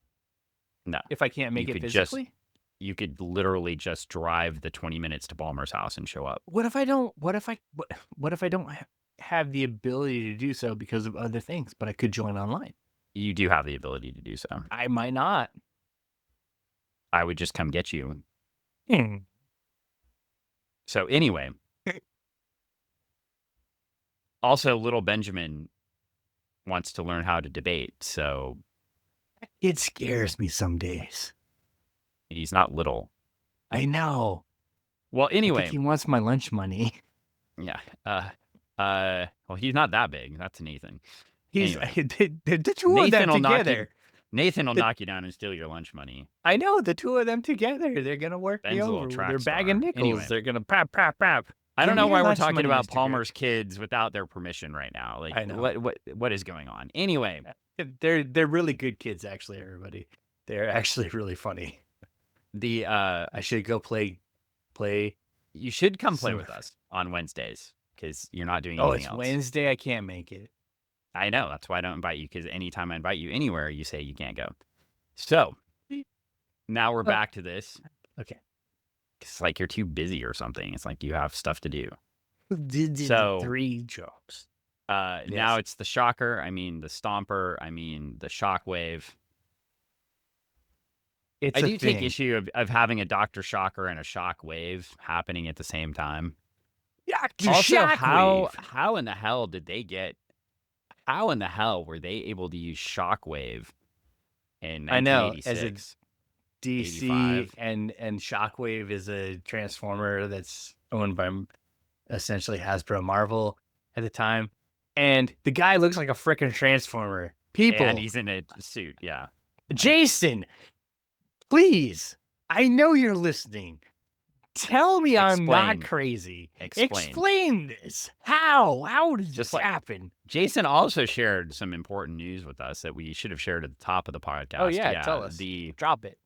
no, if I can't make you it could just physically? you could literally just drive the 20 minutes to Balmer's house and show up. What if I don't? What if I don't have the ability to do so because of other things? But I could join online. You do have the ability to do so. I might not. I would just come get you. Hmm. So anyway, also little Benjamin wants to learn how to debate, so It scares me some days. he's not little. I know. Well, I think anyway, he wants my lunch money. yeah. Well, he's not that big. That's Nathan. He's Anyway, the two of them together. Nathan will knock you down and steal your lunch money. I know the two of them together. They're gonna work me Ben's a little over with track their bag of star. nickels. Anyway. They're gonna pap pap pap. I don't Give know me why your we're lunch talking money, about Mr. Palmer's kids without their permission right now. Like, I know. what is going on? Anyway, They're really good kids, actually. Everybody, they're actually really funny. the I should go play. you should come play So- with us on Wednesdays because you're not doing Oh, anything it's else. Wednesday. I can't make it. I know. That's why I don't invite you because anytime I invite you anywhere, you say you can't go. So now we're back to this. Okay. It's like you're too busy or something. It's like you have stuff to do. Did So- 3 jobs. Now it's the Shocker. I mean, the Stomper. I mean, the Shockwave. It's I a do take thing. issue of having a Dr. Shocker and a Shockwave happening at the same time. Dr. Also, Shockwave. how in the hell did they get? How in the hell were they able to use Shockwave in I know, 1986? DC 85. and Shockwave is a transformer that's owned by essentially Hasbro Marvel at the time, and the guy looks like a freaking transformer. People, And he's in a suit. Yeah. Jason, please, I know you're listening. Tell me I'm not Explain. crazy. Explain. Explain this. How did Just this like- happen? Jason also shared some important news with us that we should have shared at the top of the podcast. Oh, yeah, tell us. Drop it.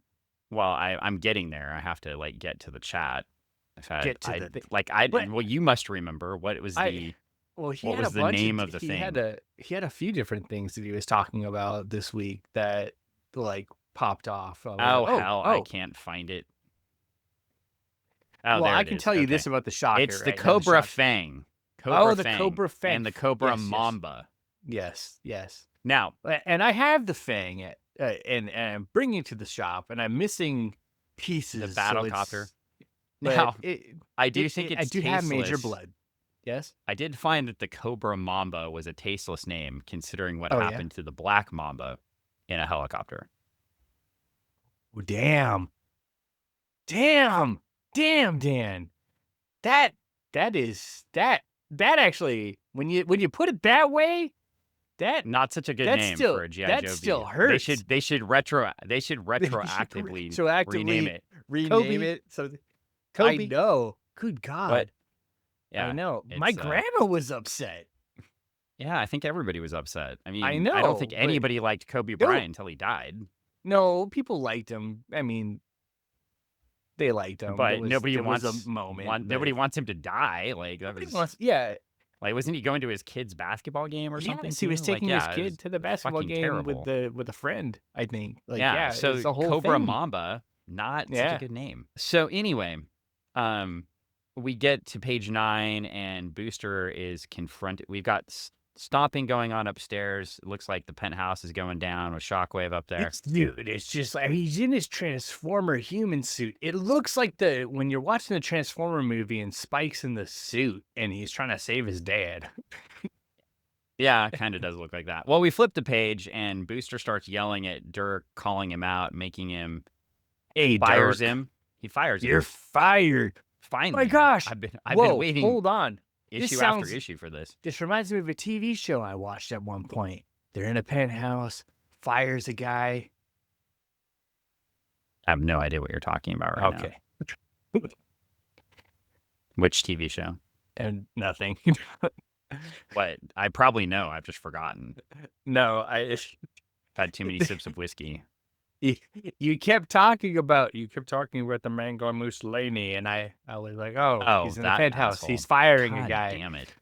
Well, I'm getting there. I have to get to the chat. Get to the thing. But- well, you must remember what was the Well, he What had was a the bunch name of the he had a few different things that he was talking about this week that popped off. I was oh like, hell I can't find it. Oh, well, there I it can is. tell you Okay. this about the Shocker. It's the right now, Cobra Shocker. Fang. The Cobra Fang. and the Cobra Yes, yes. Mamba. Yes. Now, And I have the Fang, and I'm bringing it to the shop, and I'm missing pieces. the so Battlecopter. it's- but Now, it- I do it- think it- it's I do have major tasteless. blood. Yes. I did find that the Cobra Mamba was a tasteless name, considering what Oh, yeah? happened to the Black Mamba in a helicopter. Oh, damn, Dan. That actually, when you put it that way, that Not such a good That's name still- for a GI that Joe. still beat. hurts. They should retroactively rename it. rename Kobe. it. So Kobe. I know. Good God. Yeah, I know. My it's, grandma was upset. yeah. I think everybody was upset. I mean, I I know, don't think but- anybody liked Kobe No. Bryant until he died. No, people liked him. I mean, they liked him. But There was- nobody there was wants a moment. but nobody wants him to die. Like that nobody was wants- Yeah, like wasn't he going to his kid's basketball game or something? yes, he was too? Like, taking yeah, his it was kid to the basketball fucking game terrible. with a friend. I think. Like, yeah, it so was the whole Cobra thing. Mamba, not such Yeah. a good name. So anyway, we get to page 9 and Booster is confronted. We've got stomping going on upstairs. It looks like the penthouse is going down with Shockwave up there. It's just like he's in his Transformer human suit. It looks like when you're watching the Transformer movie and Spike's in the suit and he's trying to save his dad. Yeah, kind of does look like that. Well, we flip the page and Booster starts yelling at Dirk, calling him out, making him Hey, fires Dirk, him. He fires you're him. fired. Finally. My gosh. I've been Whoa, waiting hold on. issue after issue for this. This reminds me of a TV show I watched at one point. They're in a penthouse, fires a guy. I have no idea what you're talking about right now. Okay. Which TV show? And nothing. What? I probably know. I've just forgotten. No, Had too many sips of whiskey. you kept talking about the Mango Mussolini, and I was like, oh, he's in the that penthouse. asshole. He's firing God a guy. damn it.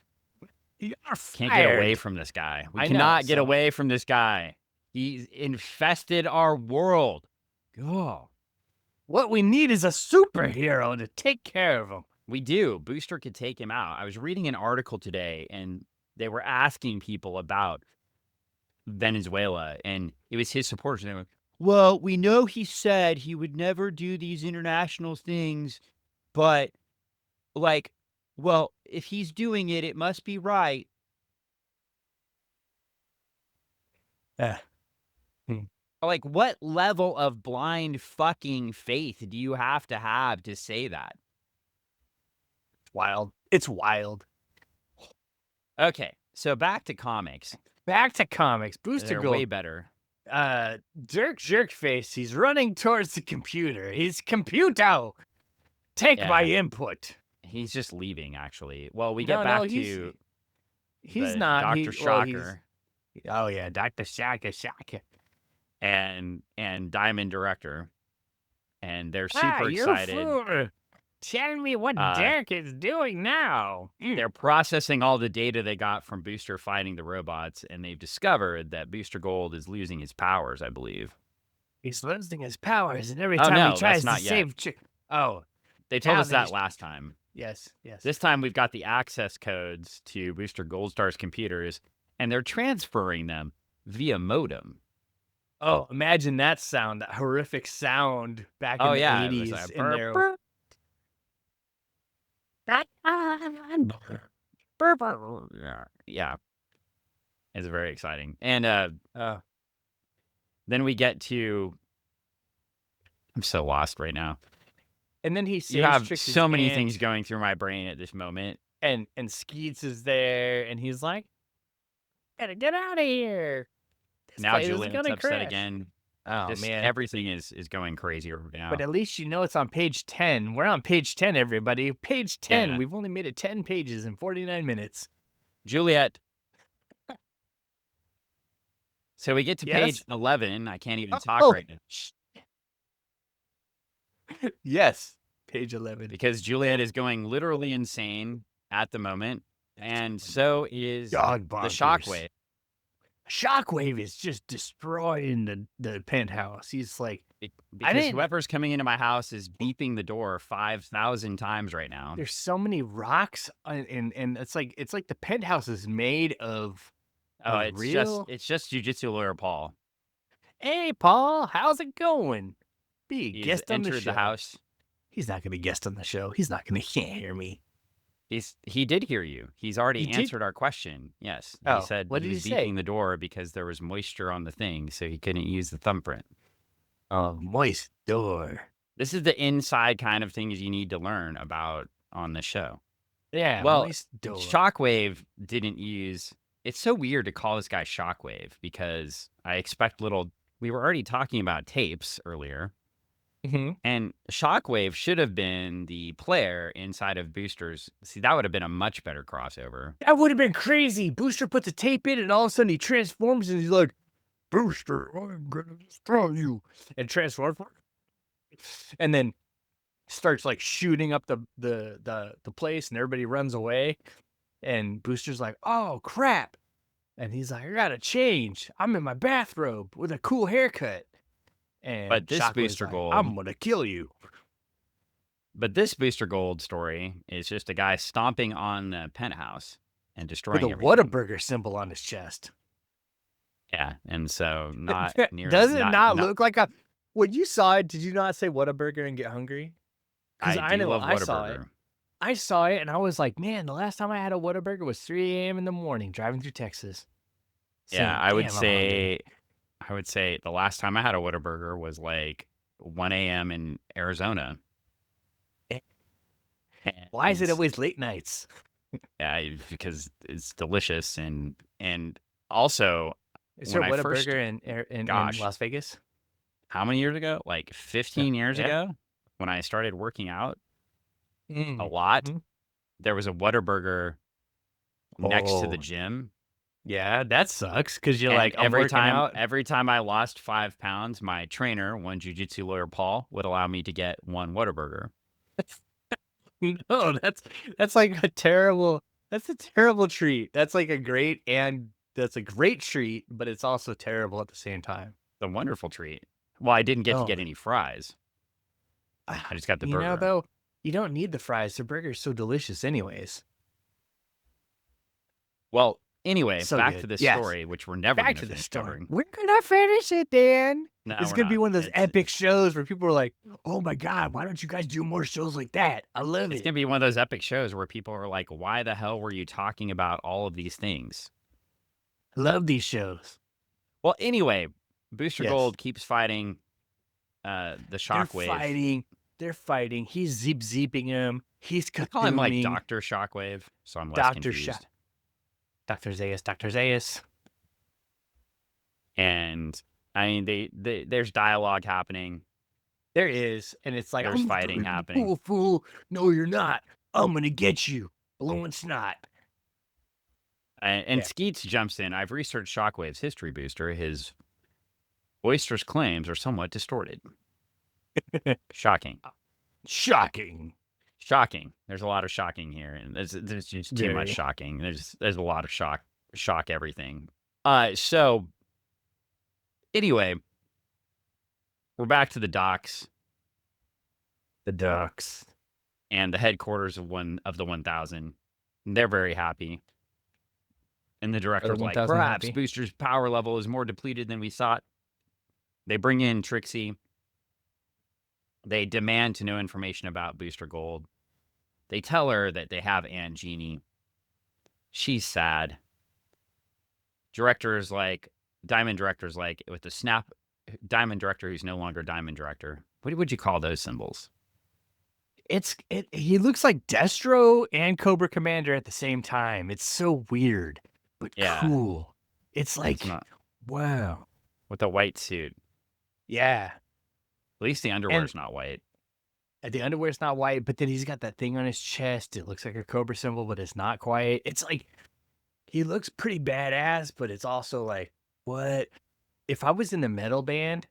You're Can't get away fired. from this guy. We I know, cannot get so- away from this guy. He's infested our world. Oh, What we need is a superhero to take care of him. we do. Booster could take him out. I was reading an article today, and they were asking people about Venezuela, and it was his supporters. And they were like, well, we know he said he would never do these international things, but, like, well, if he's doing it, it must be right. Like, what level of blind fucking faith do you have to say that? It's wild. It's wild. Okay, so back to comics. Back to comics. Booster They're Gold. way better. Dirk Jerkface, he's running towards the computer. He's computo. Take my input. He's just leaving, actually. Well, we No, get back no, to He's the not. Dr. Well, Shocker oh yeah, Dr. Shocker. and Diamond Director, and they're super Ah, you excited. fool. Tell me what Dirk is doing now. They're processing all the data they got from Booster fighting the robots, and they've discovered that Booster Gold is losing his powers, I believe. He's losing his powers, and every Oh, time no, he tries that's to not save. Oh, They told Now us that that he's- last time. yes, yes. This time we've got the access codes to Booster Goldstar's computers, and they're transferring them via modem. Oh, imagine that sound, that horrific sound back in Oh, the yeah. It was 80s. like, in their- Yeah. It's very exciting. And then we get to. I'm so lost right now. and then he You saves have Trixie's so many aunt, things going through my brain at this moment. and Skeets is there, and he's like, "Gotta get out of here." This Now place is Julian's gonna upset crash." again. Oh Just man! everything is going crazy right now. But at least you know it's on page 10. We're on page 10, everybody. Page 10. Yeah. We've only made it 10 pages in 49 minutes. Juliet. So we get to Yes? page 11. I can't even talk Oh. right now Yes, page 11. because Juliet is going literally insane at the moment, and so is Dog the bonkers. Shockwave. Shockwave is just destroying the penthouse. He's like, Because didn't- whoever's coming into my house is beeping the door 5,000 times right now. there's so many rocks, and it's like the penthouse is made of. Oh, of real. it's just Jujitsu Lawyer Paul. Hey, Paul, how's it going? Be a He's guest on the entered show. the house. He's not gonna be guest on the show. He's not gonna. He can't hear me. He did hear you. He's already He did? answered our question. Yes. Oh, He said what he did was he say? beeping the door because there was moisture on the thing, so he couldn't use the thumbprint. Moist door. This is the inside kind of things you need to learn about on the show. Yeah. Well, moist door. Shockwave didn't use. It's so weird to call this guy Shockwave because I expect little. We were already talking about tapes earlier, Mhm. and Shockwave should have been the player inside of Boosters. See, that would have been a much better crossover. That would have been crazy. Booster puts a tape in, and all of a sudden he transforms, and he's like, "Booster, I'm gonna destroy you," and transforms, and then starts like shooting up the place, and everybody runs away, and Booster's like, "Oh crap," and he's like, "I gotta change. I'm in my bathrobe with a cool haircut." And But this Shockwave's Booster like, Gold- I'm gonna kill you. But this Booster Gold story is just a guy stomping on the penthouse, and with a destroying everything. Whataburger symbol on his chest. Yeah, and so not nearly Does it not not not look like a when you saw it, did you not say Whataburger and get hungry? Because I I do know love I saw it. Whataburger. I saw it and I was like, "Man, the last time I had a Whataburger was 3 a.m. in the morning driving through Texas." Yeah, Saying, "Damn, I'm hungry." I would say the last time I had a Whataburger was like 1 a.m. in Arizona. Eh, why is it And always late nights? yeah, because it's delicious and also Is there when a I first Whataburger in gosh, Las Vegas? how many years ago? Like Yeah. 15 years Yeah? ago when I started working out a Mm. lot, Mhm. there was a Whataburger next to the Oh, gym. yeah, that sucks. Because 'cause you're And like, "I'm working out." every time I lost 5 pounds, my trainer, one jujitsu lawyer Paul, would allow me to get one Whataburger. No, that's like a terrible that's a terrible treat. That's a great treat, but it's also terrible at the same time. The wonderful treat. Well, I didn't get to Oh, get any fries. I just got the burger. though, you don't need the fries. The burger's so delicious anyways. Well, anyway, So back to good. this Yes. story, which we're never Back gonna to the finish story. covering. We're gonna finish it, Dan. No, It's we're gonna be not. one of those epic shows where people are like, "Oh my god, why don't you guys do more shows like that? I love It's it. gonna be one of those epic shows where people are like, "Why the hell were you talking about all of these things?" I love these shows." Well, anyway, Booster Yes. Gold keeps fighting the They're Shockwave. fighting. They're fighting. He's zeeping him. He's They call him like Cthulhuing. Doctor Shockwave, so I'm less Dr. Shot. confused. Dr. Zaius, Dr. Zaius. And I mean, there's dialogue happening. There is. And it's like, There's "I'm fighting afraid of the happening. pool, fool. No, you're not. I'm gonna get you. Blowing snot." And Yeah. Skeets jumps in. I've researched Shockwave's history booster. His boisterous claims are somewhat distorted. Shocking. Shocking. Shocking. There's a lot of shocking here, and there's just too much Very. shocking. There's a lot of shock everything. So anyway, we're back to the docks The ducks. and the headquarters of the 1000. They're very happy. And the Are the director's like, 1,000 perhaps happy? Booster's power level is more depleted than we thought. They bring in Trixie. They demand to know information about Booster Gold. They tell her that they have Aunt Jeannie. She's sad. Director's like, Diamond Director's like, with the snap, Diamond Director who's no longer Diamond Director. What would you call those symbols? He looks like Destro and Cobra Commander at the same time. It's so weird, but Yeah, cool. It's it's like, not wow. with a white suit. Yeah. At least the And underwear's not white. the underwear's not white, but then he's got that thing on his chest. It looks like a Cobra symbol, but it's not quite. It's like he looks pretty badass, but it's also like, what? If I was in the metal band,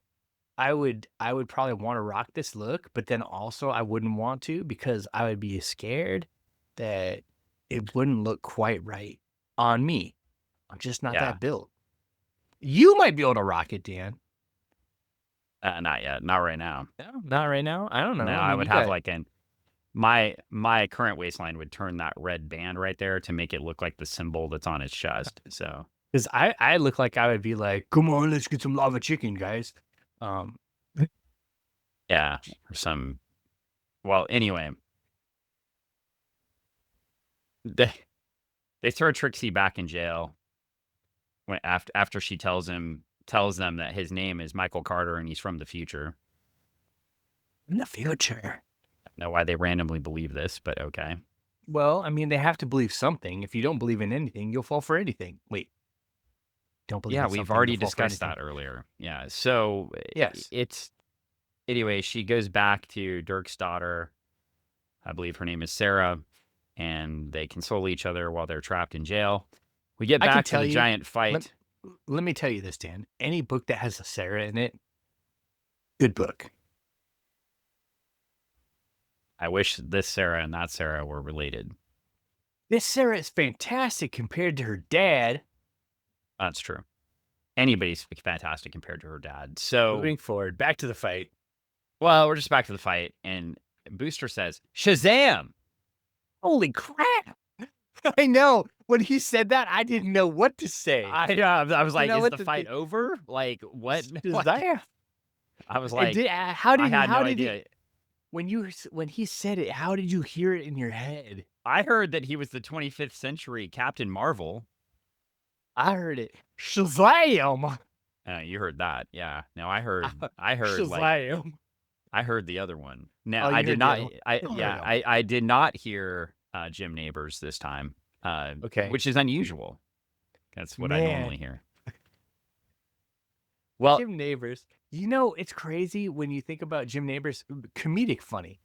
I would probably want to rock this look, but then also I wouldn't want to because I would be scared that it wouldn't look quite right on me. I'm just not Yeah, that built. You might be able to rock it, Dan. not yet, not right now. No, not right now. I don't No, know. I I mean, would you have got like my current waistline would turn that red band right there to make it look like the symbol that's on his chest. So because I look like I would be like, come on, let's get some lava chicken, guys. Um, yeah, or some. Well, anyway, they they throw Trixie back in jail when after she tells them that his name is Michael Carter and he's from the future. in the future. I don't know why they randomly believe this, but okay. Well, I mean, they have to believe something. If you don't believe in anything, you'll fall for anything. Wait, don't believe Yeah, in we've something, you'll already fall for discussed anything. that earlier. Yeah, so Yes. it's anyway. She goes back to Dirk's daughter. I believe her name is Sarah, and they console each other while they're trapped in jail. We get I can back to tell the you, giant let, fight. let me tell you this, Dan. Any book that has a Sarah in it, good book. I wish this Sarah and that Sarah were related. This Sarah is fantastic compared to her dad. That's true. Anybody's fantastic compared to her dad. So, Moving forward, back to the fight. well, we're just back to the fight, and Booster says, Shazam! Holy crap! I know. when he said that, I didn't know what to say. I was You like, know "Is what the the fight thing? over? Like, what?" Like, Shazam! I was And like, I had no how did it idea. when he said it, how did you hear it in your head? I heard that he was the 25th century Captain Marvel. I heard it, Shazam! You heard that, yeah. No, I heard, like Shazam! I heard the other one. No, Oh, I you did heard the not other one. I Still heard yeah, him. I did not hear, Jim Neighbors this time, Okay. which is unusual. That's what I normally Man, hear. Well, Jim Neighbors. You know, it's crazy when you think about Jim Neighbors, comedic funny.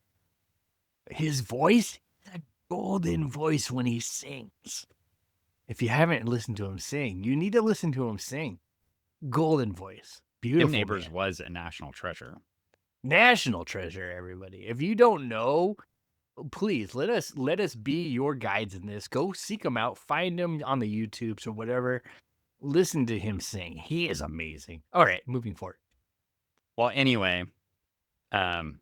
His voice, a golden voice when he sings. If you haven't listened to him sing, you need to listen to him sing. Golden voice. Jim Beautiful Neighbors man. was a national treasure. National treasure, everybody. If you don't know, please let us be your guides in this. Go seek him out, find him on the YouTubes or whatever. Listen to him sing. He is amazing. All right, moving forward. Well, anyway, um,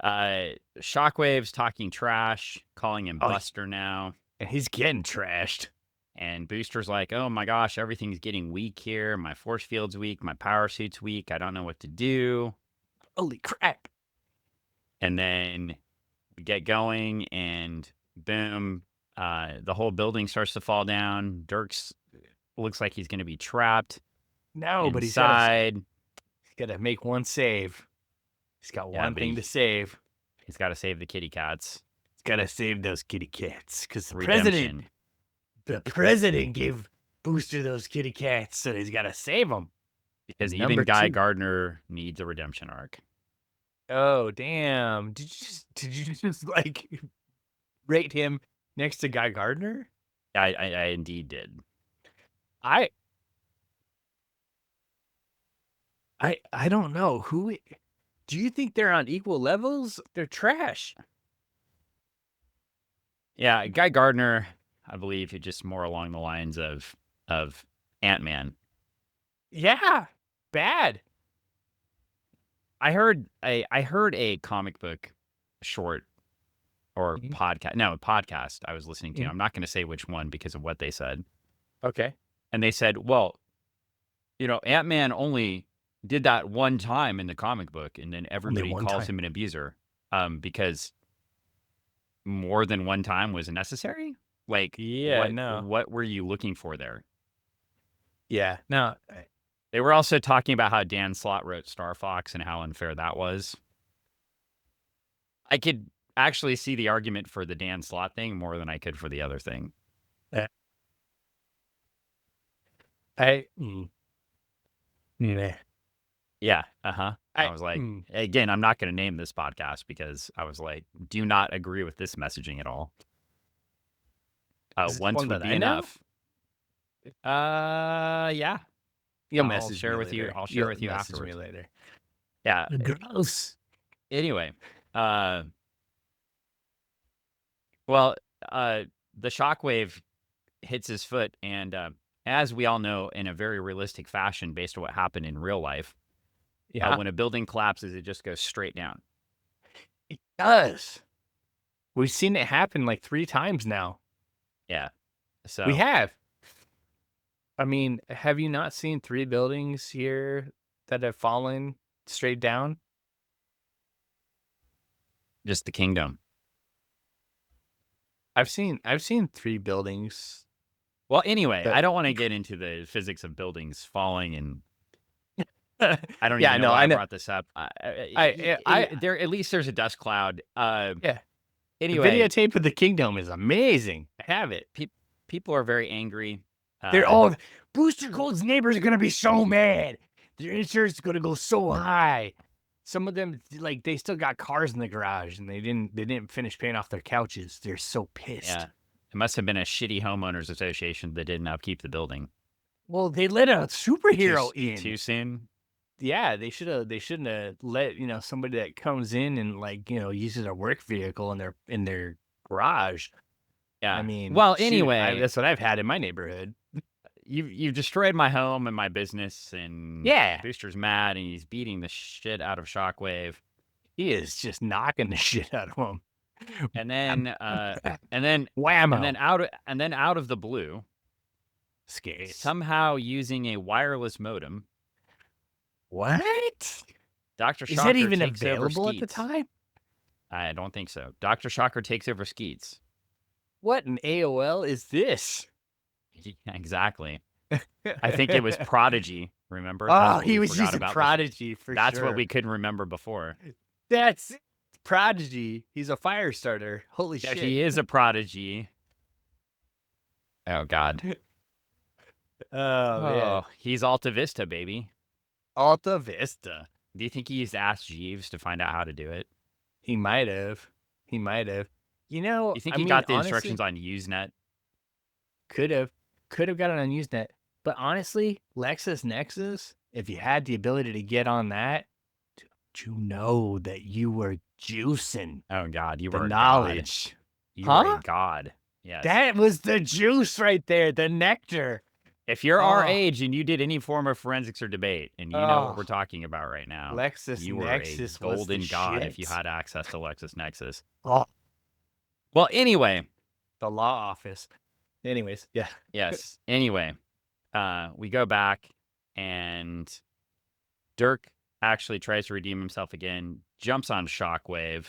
Shockwave's talking trash, calling him Oh, Buster now. and he's getting trashed. And Booster's like, "Oh my gosh, everything's getting weak here. My force field's weak. My power suit's weak. I don't know what to do." Holy crap. And then we get going, and boom, the whole building starts to fall down. Dirk's looks like he's going to be trapped No, but inside. he's gotta make one save. He's got Yeah, one but thing to save. he's got to save the kitty cats. He's gotta save those kitty cats. Because Redemption. the president gave Booster those kitty cats, so he's gotta save them. Because even Number Guy 2. Gardner needs a redemption arc. Oh, damn. Did you just like rate him next to Guy Gardner? I indeed did. I I don't know do you think they're on equal levels? They're trash. Yeah, Guy Gardner, I believe, is just more along the lines of Ant-Man. Yeah, bad. I heard a comic book short or Mhm, podcast I was listening to. mhm. I'm not going to say which one because of what they said. Okay. And they said, "Well, Ant-Man only did that one time in the comic book, and then Only everybody one calls time. him an abuser, because more than one time was necessary? Like, Yeah, what no. what were you looking for there?" Yeah, no. They were also talking about how Dan Slott wrote Star Fox and how unfair that was. I could actually see the argument for the Dan Slott thing more than I could for the other thing. Uh, I meh. Yeah, uh-huh. I I was like, again, I'm not going to name this podcast because I was like, do not agree with this messaging at all. Is this Once one would that be I know? enough. Yeah. You'll I'll message me share with you. later. I'll share You'll with you message me afterwards. later. Yeah. Gross. Anyway, uh, well, uh, the shockwave hits his foot, and as we all know, in a very realistic fashion, based on what happened in real life, Yeah, when a building collapses, it just goes straight down. it does. We've seen it happen like 3 times now. Yeah. We So have. I mean, have you not seen 3 buildings here that have fallen straight down? just the kingdom. I've seen 3 buildings Well, anyway, that I don't want to get into the physics of buildings falling, and I don't Yeah, even know no, why I I know. brought this up. I There, at least there's a dust cloud. yeah. The Anyway, videotape of the kingdom is amazing. I have it. people are very angry. They're all Booster Gold's neighbors are gonna be so mad. Their insurance is gonna go so high. Some of them, like, they still got cars in the garage and they didn't finish paying off their couches. They're so pissed. Yeah, it must have been a shitty homeowners association that didn't upkeep the building Well, they let a superhero too in. soon. Yeah, they shouldn't have let, somebody that comes in and, like, uses a work vehicle in their garage. I Yeah. mean, Well, shoot, anyway, that's what I've had in my neighborhood. you've destroyed my home and my business, and Yeah, Booster's mad, and he's beating the shit out of Shockwave. he is just knocking the shit out of him. And then, and then, Whammo. and then out of the blue, Skates. somehow using a wireless modem, What? Dr. Is that Shocker even takes over available at the Skeets. time? I don't think so. Dr. Shocker takes over Skeets. What an AOL is this? Yeah, exactly. I think it was Prodigy. Remember? That's Oh, what he we was forgot using about. Prodigy for That's what sure. we couldn't remember before. That's it. Prodigy. He's a fire starter. Holy Yeah, shit. he is a prodigy. Oh God. Oh man. Oh, he's Alta Vista, baby. Alta Vista. Do you think he used to ask Jeeves to find out how to do it? He might have. He might have. You know, You think I he mean, got the honestly, instructions on Usenet? could have. Could have got it on Usenet. But honestly, LexisNexis, if you had the ability to get on that, you know that you were juicing Oh God, you the were a god. knowledge. You were a Huh? god. Yes. That was the juice right there, the nectar. If you're our Oh, age and you did any form of forensics or debate, and you know what oh, we're talking about right now, you were a LexisNexis was the golden god if you shit. had access to LexisNexis. Oh, Well, anyway, the law office. Anyways, yeah. yes. Anyway, we go back and Dirk actually tries to redeem himself again, jumps on Shockwave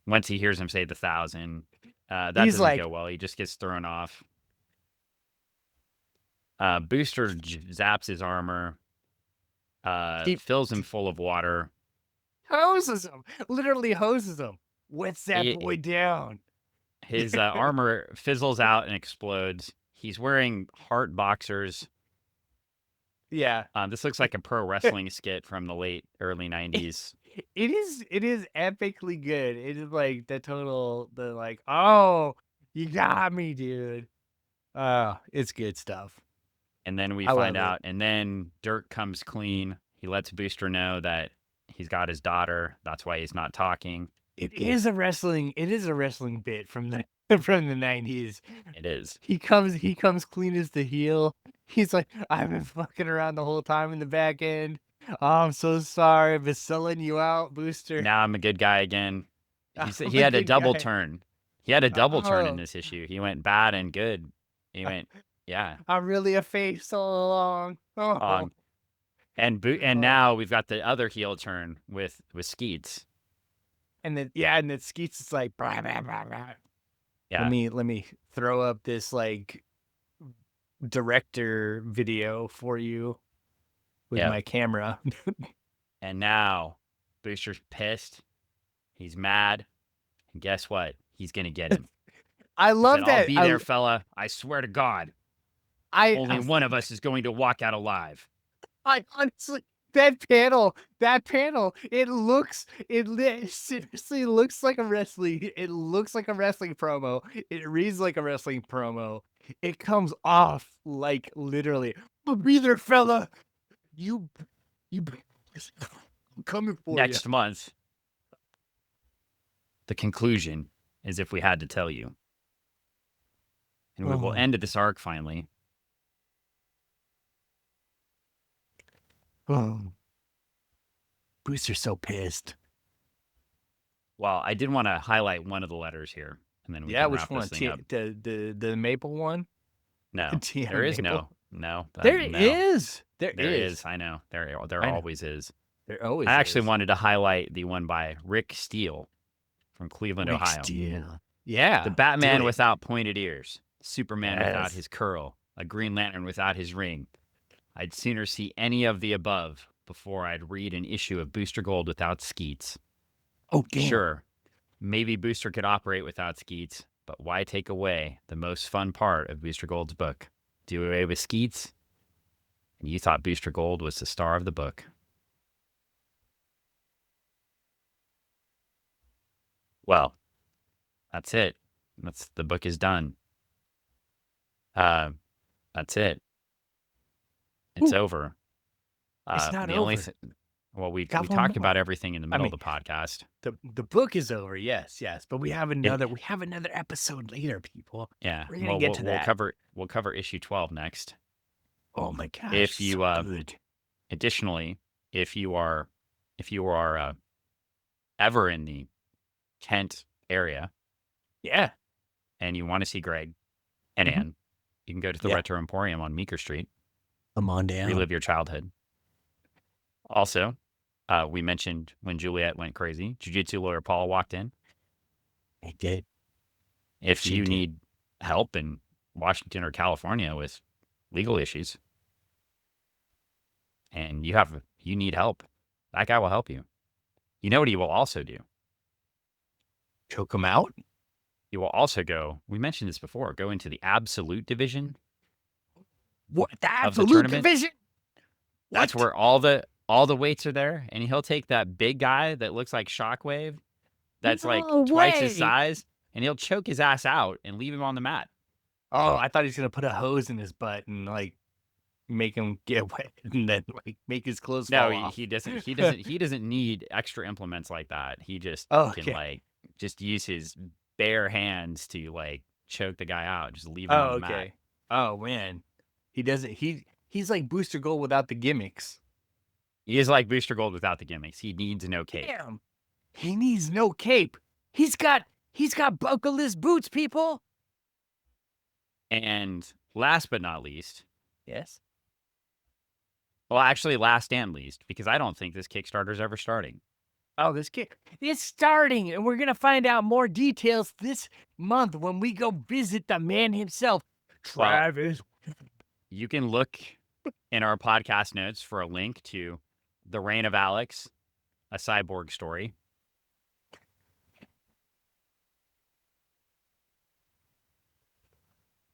once he hears him say the 1,000. That He's doesn't like, go well. He just gets thrown off. Booster zaps his armor, he fills him full of water. hoses him, literally hoses him, wets that He, boy down. his armor fizzles out and explodes. He's wearing heart boxers. Yeah. This looks like a pro wrestling skit from the early 90s. It is epically good. It is like the like, oh, you got me, dude. It's good stuff. And then we I find love it. out, and then Dirk comes clean. He lets Booster know that he's got his daughter. That's why he's not talking. It is a wrestling bit from the from the 90s. It is. He comes clean as the heel. He's like, I've been fucking around the whole time in the back end. Oh, I'm so sorry. I've been selling you out, Booster. Now I'm a good guy again. I'm He a had a good double guy. turn. He had a double turn in Oh, this issue. He went bad and good. He went, yeah. I'm really a face all along. Oh, Um, and oh. now we've got the other heel turn with Skeets. And then Skeets is like, "Blah, blah, blah, blah." Yeah. Let me throw up this like director video for you with Yep. my camera. And now Booster's pissed. He's mad. And guess what? He's gonna get him. I He said, love "I'll that. be there, fella. I swear to God. I, Only one of us is going to walk out alive." I honestly, seriously looks like a wrestling. It looks like a wrestling promo. It reads like a wrestling promo. It comes off like literally, "I'll be there, fella. You, you, I'm coming for you." Next month, the conclusion is if we had to tell you. And we will Oh, end this arc finally. oh. Booster's so pissed. Well, I did want to highlight one of the letters here, and then we Yeah, can which wrap this one? thing up. The maple one? No, TM there is maple. no, There no. is. There There is. is. I know. There I know. always is. There always I actually is. wanted to highlight the one by Rick Steele from Cleveland, Rick Ohio. Steele. Yeah. The Do Batman it. without pointed ears, Superman without Yes. his curl, a Green Lantern without his ring. I'd sooner see any of the above before I'd read an issue of Booster Gold without Skeets. Oh, damn. Sure, maybe Booster could operate without Skeets, but why take away the most fun part of Booster Gold's book? Do away with Skeets? And you thought Booster Gold was the star of the book. Well, that's it. The book is done. That's it. It's Ooh, over. it's not The only over. well, we Got one talked more. about everything in the I middle mean, of the podcast. the book is over. Yes, yes. But we have It, another episode later, people. yeah. We're gonna Well, get to that. we'll cover issue 12 next. Oh my gosh, If you so good. additionally, if you are ever in the Kent area Yeah. and you want to see Greg and Mhm. Ann, you can go to the Yeah. Retro Emporium on Meeker Street, Come on down. relive your childhood. Also, we mentioned when Juliet went crazy, Jiu-Jitsu lawyer Paul walked in. He did. If She you did. need help in Washington or California with legal issues and you need help, that guy will help you. You know what he will also do? Choke him out? He will also go, we mentioned this before, go into the absolute division What? The of the absolute tournament. division? That's What? where all the weights are there, and he'll take that big guy that looks like Shockwave, that's like No twice his way. size, and he'll choke his ass out and leave him on the mat. Oh, I thought he was gonna put a hose in his butt and like make him get wet and then like make his clothes No, fall he, off. he doesn't. He doesn't. He doesn't need extra implements like that. He just Oh, can okay. like just use his bare hands to like choke the guy out, just leave him Oh, on the mat. okay. Oh man. He doesn't he's like Booster Gold without the gimmicks. He is like Booster Gold without the gimmicks. He needs no cape. Damn. He needs no cape. He's got buckleless boots, people. And last but not least, Yes. well, actually, last and least, because I don't think this Kickstarter's ever starting. Oh, this kid. It's starting, and we're gonna find out more details this month when we go visit the man himself, Well, Travis. you can look in our podcast notes for a link to The Reign of Alex, a cyborg story.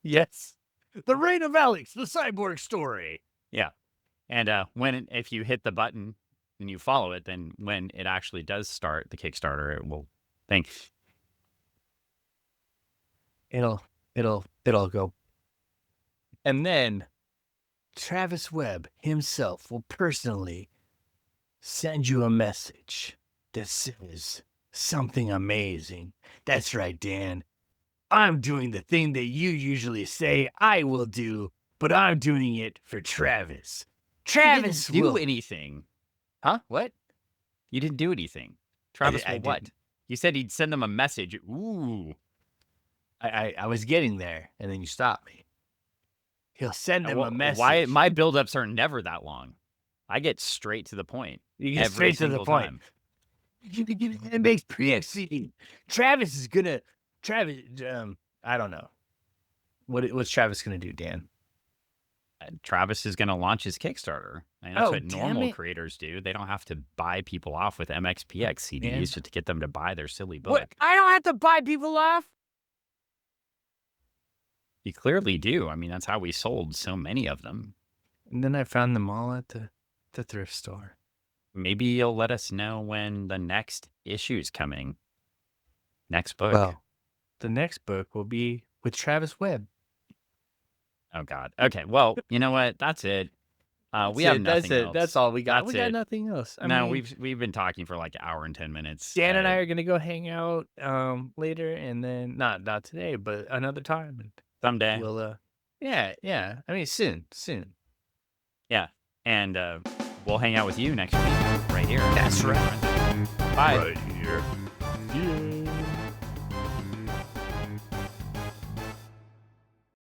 Yes. The Reign of Alex, the cyborg story. Yeah. And if you hit the button and you follow it, then when it actually does start the Kickstarter, it will think. It'll go. And then Travis Webb himself will personally send you a message that says something amazing. That's right, Dan. I'm doing the thing that you usually say I will do, but I'm doing it for Travis. Travis You didn't do will. anything. Huh? What? You didn't do anything. Travis I will what? didn't. You said he'd send them a message. Ooh. I was getting there, and then you stopped me. He'll send them a message. Why? My buildups are never that long. I get straight to the point. You get every straight to the single point. time. It makes pre-exceeding. Travis is gonna. Travis. I don't know. What's Travis gonna do, Dan? Travis is going to launch his Kickstarter. And that's Oh, what damn normal it. creators do. They don't have to buy people off with MXPX CDs Man. just to get them to buy their silly book. What? I don't have to buy people off. You clearly do. I mean, that's how we sold so many of them. And then I found them all at the thrift store. Maybe you'll let us know when the next issue is coming. Next book. Well, the next book will be with Travis Webb. Oh, God. Okay. Well, you know what? That's it. We have nothing else. That's all we got. That's we got it. nothing else. I No, mean, we've been talking for like an hour and 10 minutes. Dan and I are gonna go hang out later, and then not today, but another time. And someday. we'll yeah. I mean, soon. Yeah. And we'll hang out with you next week right here. That's right. Bye. Right here. Yeah.